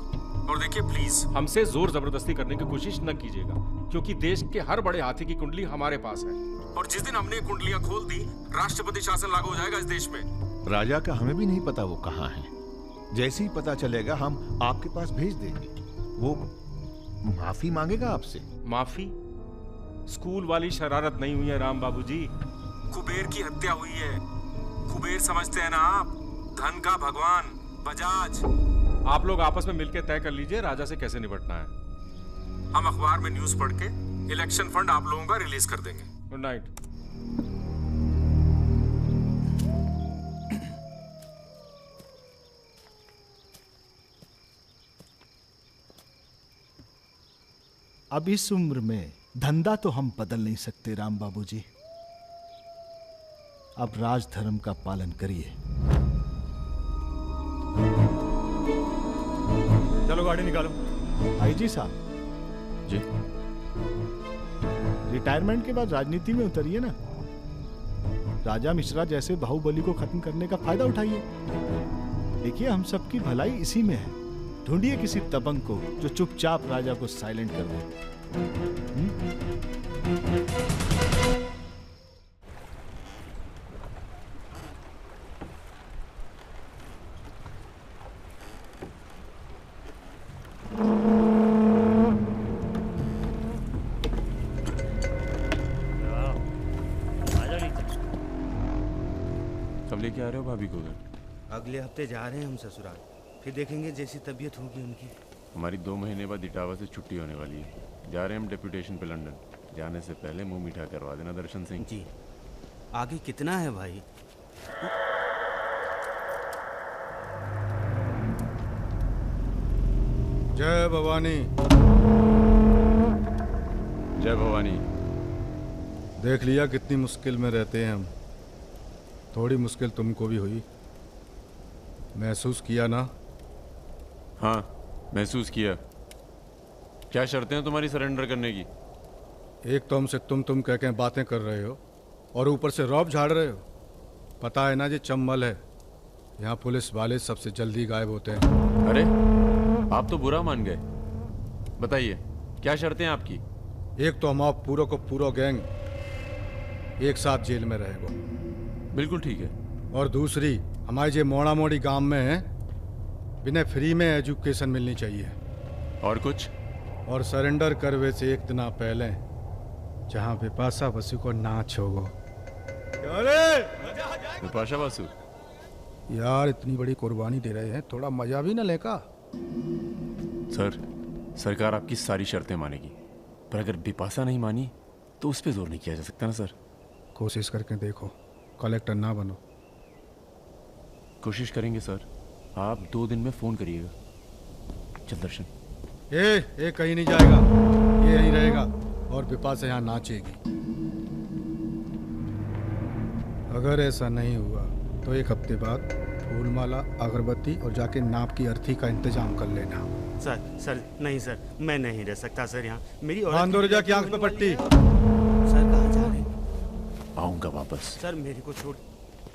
और देखिए प्लीज, हमसे जोर जबरदस्ती करने की कोशिश न कीजिएगा। क्योंकि देश के हर बड़े हाथी की कुंडली हमारे पास है और जिस दिन हमने कुंडलियां खोल दी राष्ट्रपति शासन लागू हो जाएगा इस देश में। राजा का हमें भी नहीं पता वो कहाँ है। जैसे ही पता चलेगा हम आपके पास भेज देंगे। वो माफी मांगेगा आपसे। माफी? स्कूल वाली शरारत नहीं हुई है राम बाबूजी। कुबेर की हत्या हुई है। कुबेर समझते हैं ना आप, धन का भगवान बजाज। आप लोग आपस में मिलकर तय कर लीजिए राजा से कैसे निपटना है। हम अखबार में न्यूज़ पढ़ के इलेक्शन फंड आप लोगों का रिलीज कर देंगे। Good night. अब इस उम्र में धंधा तो हम बदल नहीं सकते राम बाबूजी। अब राजधर्म का पालन करिए। चलो गाड़ी निकालो। आईजी साहब जी, रिटायरमेंट के बाद राजनीति में उतरिए ना। राजा मिश्रा जैसे बाहुबली को खत्म करने का फायदा उठाइए। देखिए हम सबकी भलाई इसी में है। ढूंढिए किसी दबंग को जो चुपचाप राजा को साइलेंट कर दे। कब लेके आ रहे हो भाभी को घर? अगले हफ्ते जा रहे हैं हम ससुराल, फिर देखेंगे जैसी तबीयत होगी उनकी। हमारी 2 महीने बाद इटावा से छुट्टी होने वाली है। जा रहे हैं हम डेप्यूटेशन पे लंदन। जाने से पहले मुंह मीठा करवा देना दर्शन सिंह जी। आगे कितना है भाई? जय भवानी। जय भवानी। देख लिया कितनी मुश्किल में रहते हैं हम। थोड़ी मुश्किल तुमको भी हुई, महसूस किया ना? हाँ महसूस किया। क्या शर्तें हैं तुम्हारी सरेंडर करने की? एक तो हमसे तुम कह के बातें कर रहे हो और ऊपर से रौब झाड़ रहे हो। पता है ना ये चंबल है, यहाँ पुलिस वाले सबसे जल्दी गायब होते हैं। अरे आप तो बुरा मान गए। बताइए क्या शर्तें हैं आपकी? एक तो हम आप पूरा को पूरा गैंग एक साथ जेल में रहेगा। बिल्कुल ठीक है। और दूसरी, हमारे जो मोड़ा मोड़ी गांव में है बिना फ्री में एजुकेशन मिलनी चाहिए। और कुछ? और सरेंडर करवे से एक दिन पहले जहाँ बिपाशा बसु को नाच होगो। बिपाशा बसु यार इतनी बड़ी कुर्बानी दे रहे हैं, थोड़ा मजा भी न लेगा? सर सरकार आपकी सारी शर्तें मानेगी, पर अगर बिपाशा नहीं मानी तो उस पर जोर नहीं किया जा सकता ना सर। कोशिश करके देखो, कलेक्टर ना बनो। कोशिश करेंगे सर। आप 2 दिन में फोन करिएगा। चल दर्शन। ये कहीं नहीं जाएगा, ये यहीं रहेगा और बिपाशा यहाँ नाचेगी। अगर ऐसा नहीं हुआ तो 1 हफ्ते बाद फूलमाला, अगरबत्ती और जाके नाप की अर्थी का इंतजाम कर लेना। सर नहीं सर, मैं नहीं रह सकता सर यहाँ। मेरी बांदोरजा की आंख पे पट्टी। सर कहाँ जा रहे हैं? आऊंगा वापस। सर मेरे को छोड़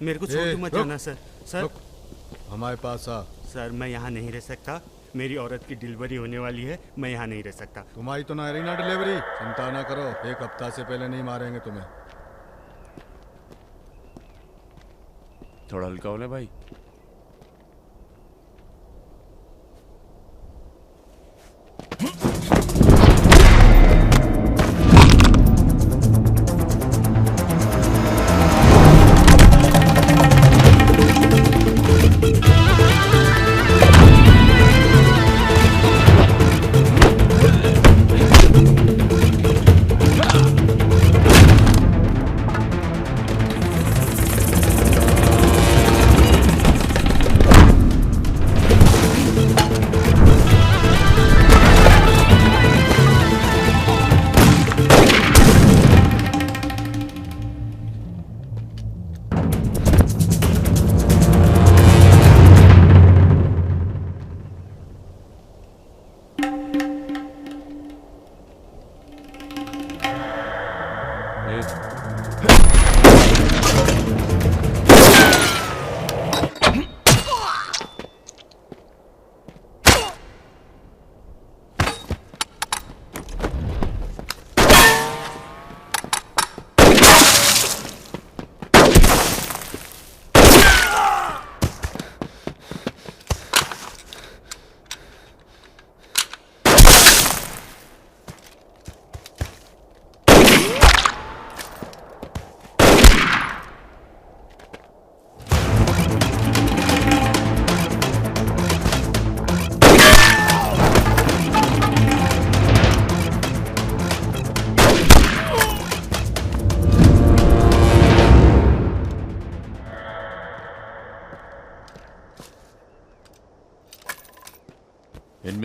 के मत जाना सर। सर हमारे पास आ। सर मैं यहाँ नहीं रह सकता, मेरी औरत की डिलीवरी होने वाली है, मैं यहाँ नहीं रह सकता। तुम्हारी तो ना रही ना डिलीवरी, चिंता ना करो, 1 हफ्ता से पहले नहीं मारेंगे तुम्हें। थोड़ा हल्का हो ले भाई।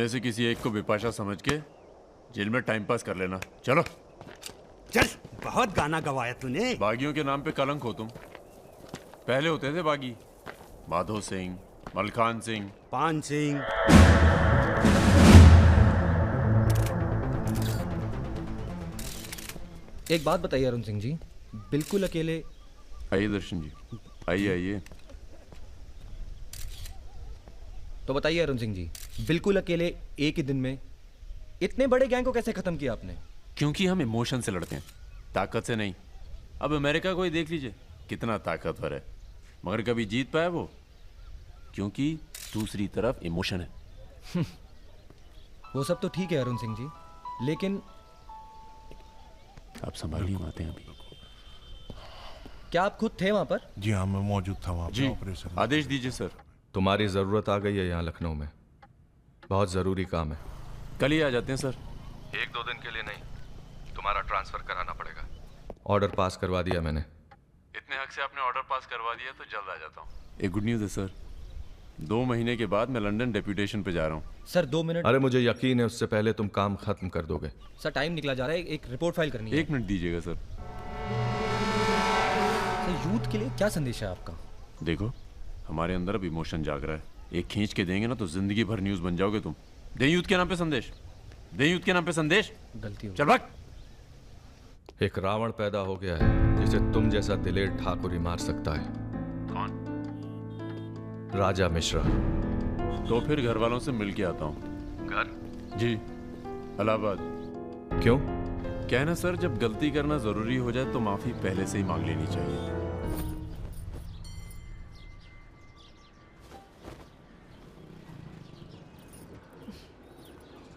इनमें से किसी एक को विपाशा समझ के जेल में टाइम पास कर लेना। चलो चल, बहुत गाना गवाया तूने। बागियों के नाम पे कलंक हो तुम। पहले होते थे बागी, माधो सिंह, मलखान सिंह, पान सिंह। एक बात बताइए अरुण सिंह जी, बिल्कुल अकेले। आइए दर्शन जी, आइए आइए। तो बताइए अरुण सिंह जी, बिल्कुल अकेले एक ही दिन में इतने बड़े गैंग को कैसे खत्म किया आपने? क्योंकि हम इमोशन से लड़ते हैं, ताकत से नहीं। अब अमेरिका को ही देख लीजिए, कितना ताकतवर है, मगर कभी जीत पाया वो? क्योंकि दूसरी तरफ इमोशन है। वो सब तो ठीक है अरुण सिंह जी, लेकिन आप संभालिए बातें अभी। क्या आप खुद थे वहां पर? जी हाँ, मैं मौजूद था वहाँ जी, पे ऑपरेशन। आदेश दीजिए सर। तुम्हारी जरूरत आ गई है यहाँ लखनऊ में, बहुत जरूरी काम है। कल ही आ जाते हैं सर। 1-2 दिन के लिए नहीं, तुम्हारा ट्रांसफर कराना पड़ेगा। ऑर्डर पास करवा दिया मैंने। इतने हक से आपने ऑर्डर पास करवा दिया तो जल्द आ जाता हूँ। एक गुड न्यूज़ है सर, 2 महीने के बाद मैं लंदन डेप्यूटेशन पे जा रहा हूँ। Sir 2 minute. अरे मुझे यकीन है उससे पहले तुम काम खत्म कर दोगे। सर टाइम निकला जा रहा है, एक रिपोर्ट फाइल करनी है। 1 मिनट दीजिएगा सर। यूथ के लिए क्या संदेश है आपका? देखो, हमारे अंदर अब इमोशन जाग रहा है, एक खींच के देंगे ना तो जिंदगी भर न्यूज़ बन जाओगे तुम। दे यूथ के नाम पे संदेश, दे यूथ के नाम पे संदेश। गलती हो चल भाग। एक रावण पैदा हो गया है जिसे तुम जैसा दिलेर ठाकुर ही मार सकता है। कौन? राजा मिश्रा। तो फिर घर वालों से मिल के आता हूँ। घर? जी, इलाहाबाद। क्यों? कहना सर, जब गलती करना जरूरी हो जाए तो माफी पहले से ही मांग लेनी चाहिए।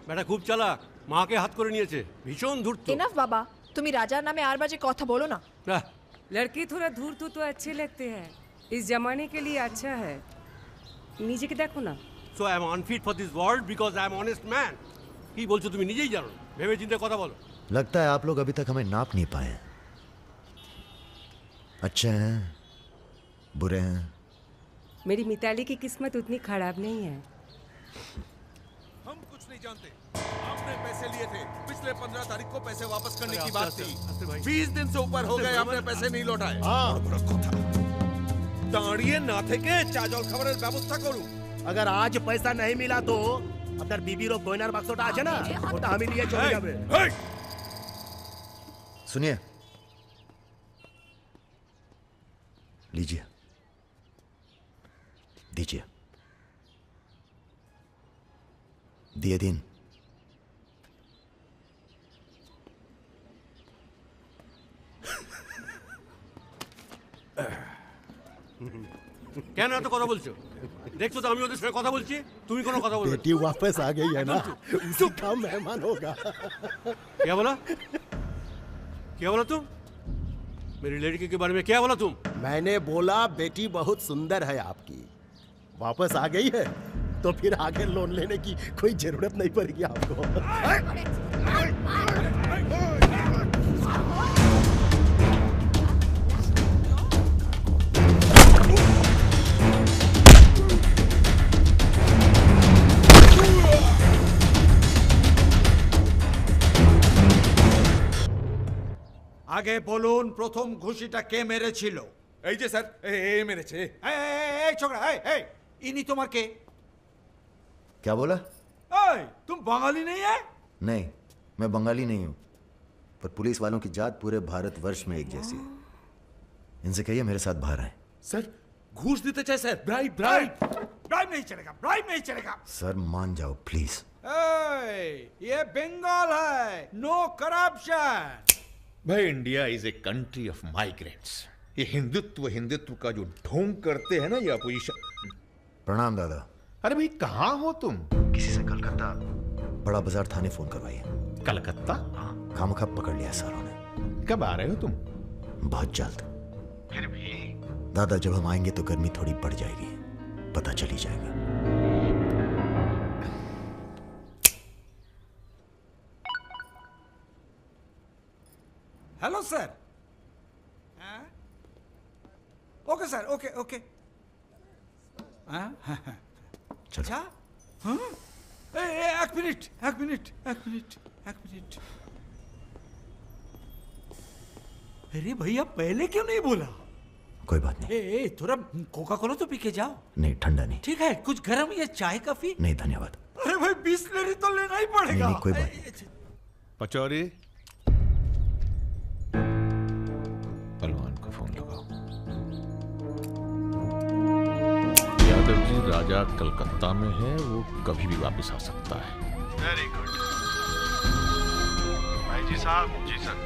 বেটা খুব চালাক, মাকে হাত করে নিয়েছে, ভীষণ ধূর্ত। इनफ बाबा, তুমি রাজার নামে আর বাজে কথা বলো না। लड़के थोड़ा धूर्त तो अच्छे लगते हैं, इस जमाने के लिए अच्छा है। নিজেকে দেখো না। So I am unfit for this world because I am honest man. কি বলছো তুমি নিজেই জানো, ভেবে চিন্তে কথা বলো। लगता है आप लोग अभी तक हमें नाप नहीं पाए हैं। अच्छे हैं, बुरे हैं। मेरी मिताली की किस्मत उतनी खराब नहीं है। हम कुछ नहीं जानते। आपने पैसे लिए थे, पिछले 15 तारीख को पैसे वापस करने की बात थी। 20 दिन से ऊपर हो गए, आपने पैसे नहीं लौटाए। दाঁড়িয়ে না থেকে চা জল খাবারের ব্যবস্থা করুন। अगर आज पैसा नहीं मिला तो আপনার বিবির গয়নার বাক্সটা আছে না, ওটা আমি নিয়ে চলে যাবে। सुनिए, लीजिए, दीजिए। दिए दिन। কেন এত কথা বলছো? দেখছো তো আমি ওদের সঙ্গে কথা বলছি, তুমি কোনো কথা বলবে? बेटी वापस आ गई है ना, उसी का मेहमान होगा। क्या बोला? क्या बोला तुम? मेरी लड़की के बारे में क्या बोला तुम? मैंने बोला बेटी बहुत सुंदर है आपकी, वापस आ गई है तो फिर आगे लोन लेने की कोई जरूरत नहीं पड़ेगी आपको। আগে বলুন প্রথম ঘুষিটা কে মেরেছিল? এই যে স্যার, এই মেরেছে। এই ছোকরা, এই ইনি তোমার কে? क्या बोला? এই तुम बंगाली नहीं है? नहीं, मैं बंगाली नहीं हूं, पर पुलिस वालों की जात पूरे भारतवर्ष में एक जैसी है। इनसे कहिए मेरे साथ बाहर आए। सर घूस देते चाहे सर, ब्राइब ब्राइब ब्राइब नहीं चलेगा, ब्राइब नहीं चलेगा। सर मान जाओ प्लीज। ये बंगाल है, नो करप्शन। भाई India is a country of migrants. ये हिंदुत्व हिंदुत्व का जो ढोंग करते हैं ना ये अपोजिशन। प्रणाम दादा। अरे भाई कहाँ हो तुम? किसी से कलकत्ता बड़ा बाजार थाने फोन करवाइए। कलकत्ता? खामखा पकड़ लिया सालों ने। कब आ रहे हो तुम? बहुत जल्द। फिर भी दादा जब हम आएंगे तो गर्मी थोड़ी बढ़ जाएगी, पता चल ही जाएगा। Hello sir. Okay sir, okay okay. अच्छा, हाँ? एक मिनट। अरे भैया पहले क्यों नहीं बोला? कोई बात नहीं। थोड़ा कोका कोला तो पी के जाओ। नहीं, ठंडा नहीं। ठीक है, कुछ गर्म या चाय कॉफी? नहीं धन्यवाद। अरे भाई 20 लीटर तो लेना ही पड़ेगा। नहीं, कोई बात नहीं। पचौरी, पहलवान को फोन लगाओ। यादव जी, राजा कलकत्ता में है, वो कभी भी वापस आ सकता है। वेरी गुड भाई जी साहब। जी सर,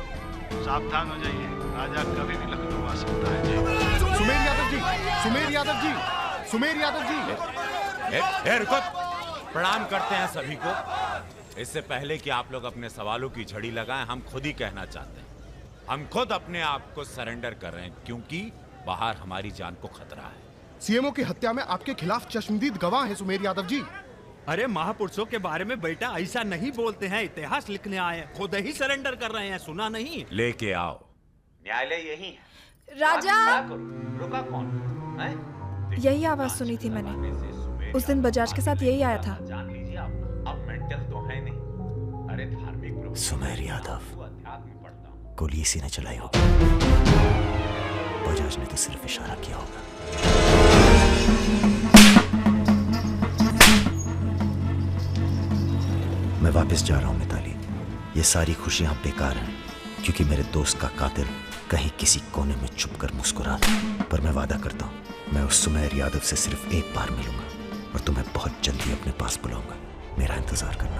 सावधान हो जाइए, राजा कभी भी लखनऊ आ सकता है। जी सुमेर यादव जी, सुमेर यादव जी। रुको, प्रणाम करते हैं सभी को। इससे पहले कि आप लोग अपने सवालों की झड़ी लगाएं, हम खुद ही कहना चाहते हैं, हम खुद अपने आप को सरेंडर कर रहे हैं, क्योंकि बाहर हमारी जान को खतरा है। सीएमओ की हत्या में आपके खिलाफ चश्मदीद गवाह हैं सुमेर यादव जी। अरे महापुरुषों के बारे में बेटा ऐसा नहीं बोलते हैं, इतिहास लिखने आए हैं, खुद ही सरेंडर कर रहे हैं, सुना नहीं? लेके आओ, न्यायालय यही है। राजा, रुका कौन है? यही आवाज सुनी थी मैंने, उस दिन बजाज के साथ यही आया था। जान लीजिए आप, अब मेंटल तो है नहीं। अरे धार्मिक सुमेर यादव, गोली इसी ने चलाई होगी। बजाज ने तो सिर्फ इशारा किया होगा। मैं वापस जा रहा हूं मिताली। ये सारी खुशियां बेकार हैं, क्योंकि मेरे दोस्त का कातिल कहीं किसी कोने में छुपकर मुस्कुरा रहा है। पर मैं वादा करता हूं, मैं उस सुमेर यादव से सिर्फ एक बार मिलूंगा और तुम्हें बहुत जल्दी अपने पास बुलाऊंगा। मेरा इंतजार करना।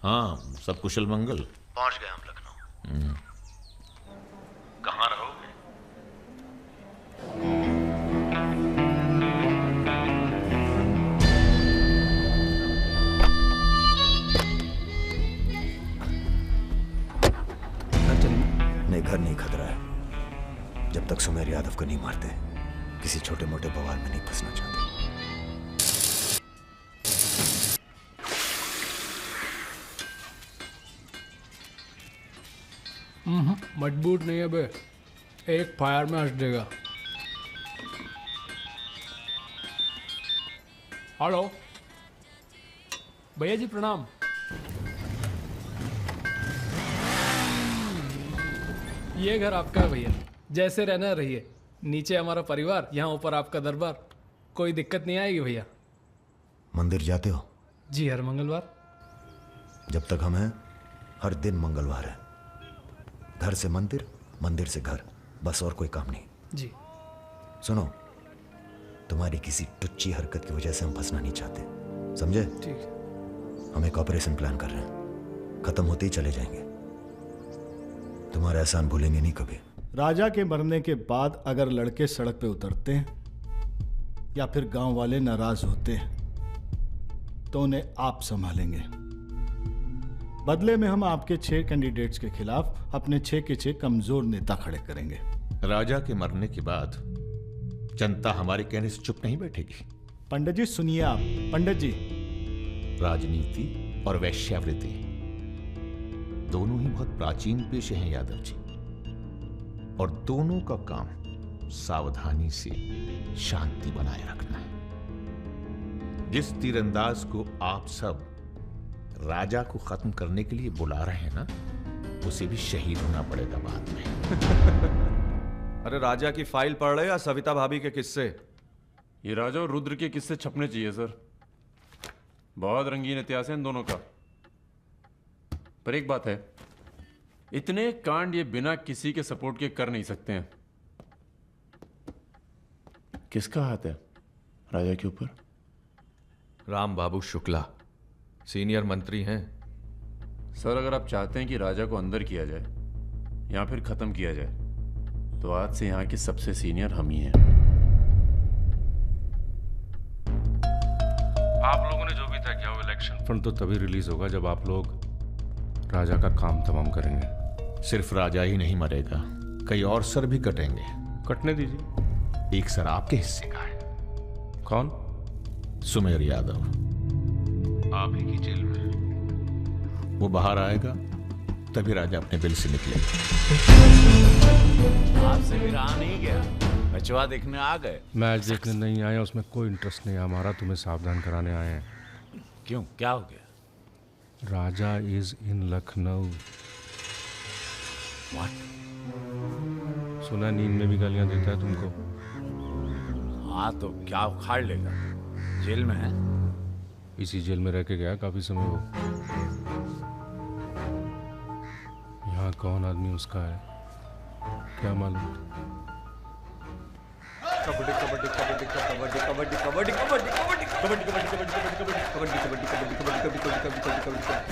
हाँ, सब कुशल मंगल? पहुंच गए हम लखनऊ। कहाँ रहोगे? नहीं, घर नहीं खतरा है। जब तक सुमेर यादव को नहीं मारते, किसी छोटे मोटे बवाल में नहीं फंसना चाहते। मजबूत नहीं है बे, एक फायर में हंस देगा। हेलो भैया जी, प्रणाम। ये घर आपका है भैया, जैसे रहना रहिए। नीचे हमारा परिवार, यहाँ ऊपर आपका दरबार। कोई दिक्कत नहीं आएगी भैया। मंदिर जाते हो? जी, हर मंगलवार। जब तक हम हैं, हर दिन मंगलवार है। घर से मंदिर, मंदिर से घर, बस और कोई काम नहीं। जी। सुनो, तुम्हारी किसी टुच्ची हरकत की वजह से हम फंसना नहीं चाहते, समझे? ठीक। हम एक ऑपरेशन प्लान कर रहे हैं, खत्म होते ही चले जाएंगे। तुम्हारा एहसान भूलेंगे नहीं कभी। राजा के मरने के बाद अगर लड़के सड़क पे उतरते हैं या फिर गांव वाले नाराज होते हैं, तो उन्हें आप संभालेंगे। बदले में हम आपके 6 कैंडिडेट्स के खिलाफ अपने 6 के 6 कमजोर नेता खड़े करेंगे। राजा के मरने के बाद जनता हमारे कहने से चुप नहीं बैठेगी। पंडित जी सुनिए आप। पंडित जी, राजनीति और वैश्यावृत्ति दोनों ही बहुत प्राचीन पेशे हैं यादव जी, और दोनों का काम सावधानी से शांति बनाए रखना है। जिस तीरंदाज को आप सब राजा को खत्म करने के लिए बुला रहे हैं ना, उसे भी शहीद होना पड़ेगा बाद में। अरे राजा की फाइल पढ़ रहे या सविता भाभी के किस्से? ये राजा और रुद्र के किस्से छपने चाहिए सर। बहुत रंगीन इतिहास है इन दोनों का। पर एक बात है, इतने कांड ये बिना किसी के सपोर्ट के कर नहीं सकते हैं। किसका हाथ है राजा के ऊपर? राम बाबू शुक्ला सीनियर मंत्री हैं। सर, अगर आप चाहते हैं कि राजा को अंदर किया जाए या फिर खत्म किया जाए, तो आज से यहाँ के सबसे सीनियर हम ही हैं। आप लोगों ने जो भी तय किया वो इलेक्शन फंड तो तभी रिलीज होगा जब आप लोग राजा का काम तमाम करेंगे। सिर्फ राजा ही नहीं मरेगा, कई और सर भी कटेंगे। कटने दीजिए। एक सर आपके हिस्से का है। कौन? सुमेर यादव, आप ही की जेल में। वो बाहर आएगा तभी राजा अपने बिल से निकलेगा। आपसे भी रहा नहीं गया। मैचवा देखने आ गए? मैच देखने नहीं आए, उसमें कोई इंटरेस्ट नहीं है हमारा, तुम्हें सावधान कराने आए हैं। क्यों, क्या हो गया? राजा इज इन लखनऊ। What? सुना नींद में भी गालियां देता है तुमको। हाँ तो क्या उखाड़ लेगा? जेल में है? इसी जेल में रह के गया काफी समय वो। यहाँ कौन आदमी उसका है क्या मालूम। कबड्डी कबड्डी कबड्डी कबड्डी कबड्डी कबड्डी कबड्डी कबड्डी कबड्डी कबड्डी कबड्डी कबड्डी कबड्डी कबड्डी कबड्डी कबड्डी कबड्डी कबड्डी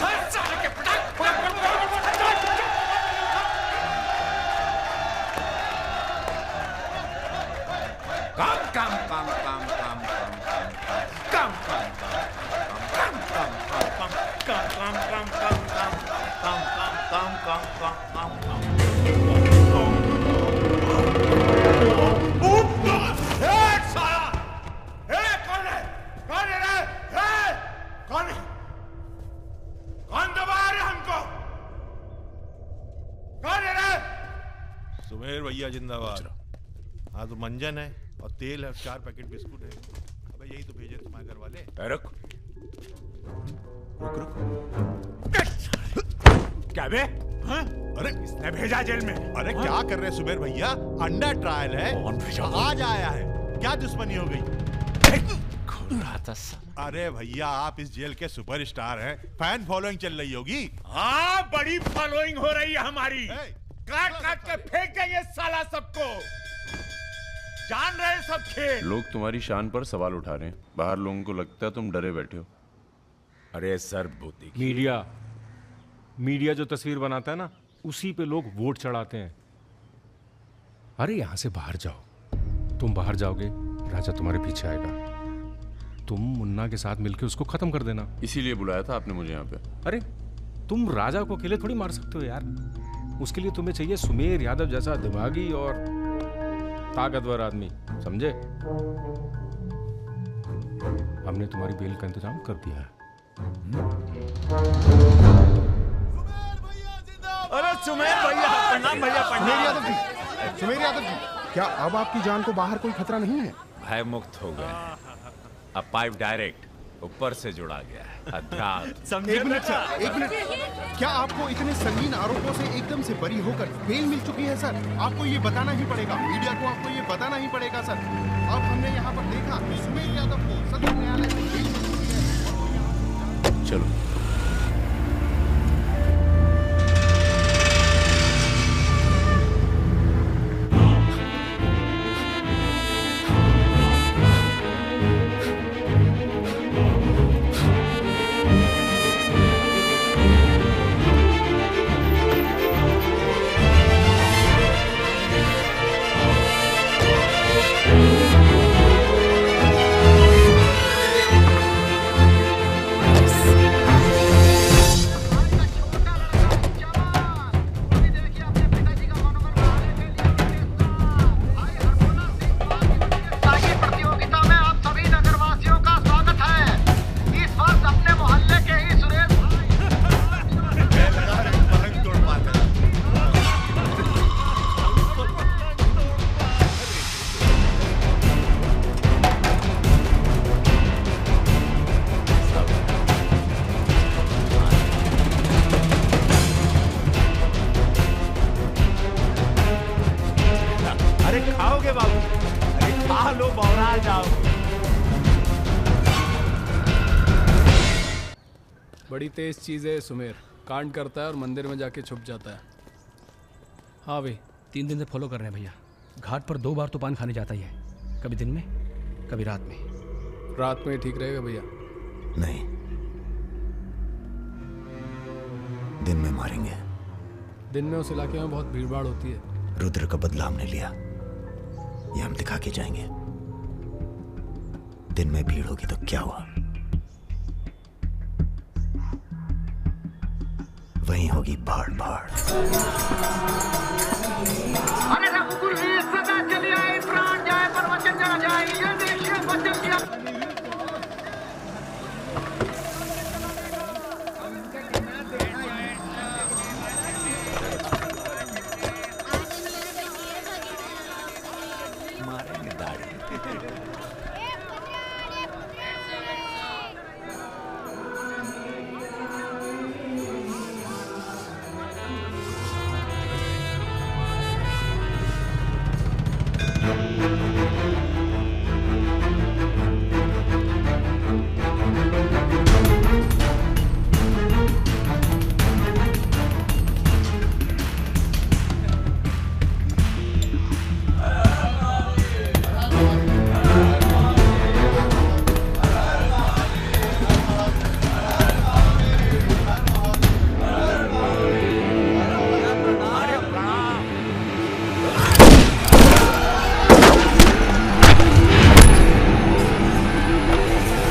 काम काम काम काम काम काम काम सुमेर भैया जिंदाबाद। हाँ तो मंजन है और तेल है और 4 पैकेट बिस्कुट है। अबे यही तो भेजे तुम्हारे घर वाले। रुक रुक रुक। क्या बे? हाँ? अरे किसने भेजा जेल में? अरे क्या कर रहे हैं सुमेर भैया? अंडर ट्रायल है। कौन भेजा? आज आया है। क्या दुश्मनी हो गई? अरे भैया आप इस जेल के सुपरस्टार हैं, फैन फॉलोइंग चल रही होगी। हाँ बड़ी फॉलोइंग हो रही है हमारी। काट काट के फेंक देंगे साला सबको। जान रहे सब खेल। लोग तुम्हारी शान पर सवाल उठा रहे हैं, बाहर लोगों को लगता है तुम डरे बैठे हो। अरे सर बोती मीडिया जो तस्वीर बनाता है ना, उसी पे लोग वोट चढ़ाते हैं। अरे यहां से बाहर जाओ, तुम बाहर जाओगे राजा तुम्हारे पीछे आएगा, तुम मुन्ना के साथ मिलकर उसको खत्म कर देना। इसीलिए बुलाया था आपने मुझे यहाँ पे। अरे तुम राजा को अकेले थोड़ी मार सकते हो यार, उसके लिए तुम्हें चाहिए सुमेर यादव जैसा दिमागी और ताकतवर आदमी, समझे? हमने तुम्हारी बेल का इंतजाम कर दिया है। अरे सुमेर भैया, प्रणाम भैया, सुमेर यादव जी, सुमेर यादव जी, क्या अब आपकी जान को बाहर कोई खतरा नहीं है? भय मुक्त हो गए। अब पाइप डायरेक्ट ऊपर से जुड़ा गया है। एक मिनट सर, एक मिनट। क्या आपको इतने संगीन आरोपों से एकदम से बरी होकर बेल मिल चुकी है सर? आपको ये बताना ही पड़ेगा, मीडिया को आपको ये बताना ही पड़ेगा सर। अब हमने यहाँ पर देखा कि सुमेर यादव को सदर न्यायालय से बेल मिल चुकी है। चलो बड़ी तेज चीज़ है सुमेर, कांड करता है और मंदिर में जाके छुप जाता है। हाँ भाई 3 दिन से फॉलो कर रहे हैं भैया। घाट पर 2 बार तो पान खाने जाता ही है, कभी दिन में कभी रात में। रात में ठीक रहेगा भैया? नहीं, दिन में मारेंगे। दिन में उस इलाके में बहुत भीड़ भाड़ होती है। रुद्र का बदला हमने लिया, ये हम दिखा के जाएंगे। दिन में भीड़ होगी तो क्या हुआ, वहीं होगी भाड़ भाड़।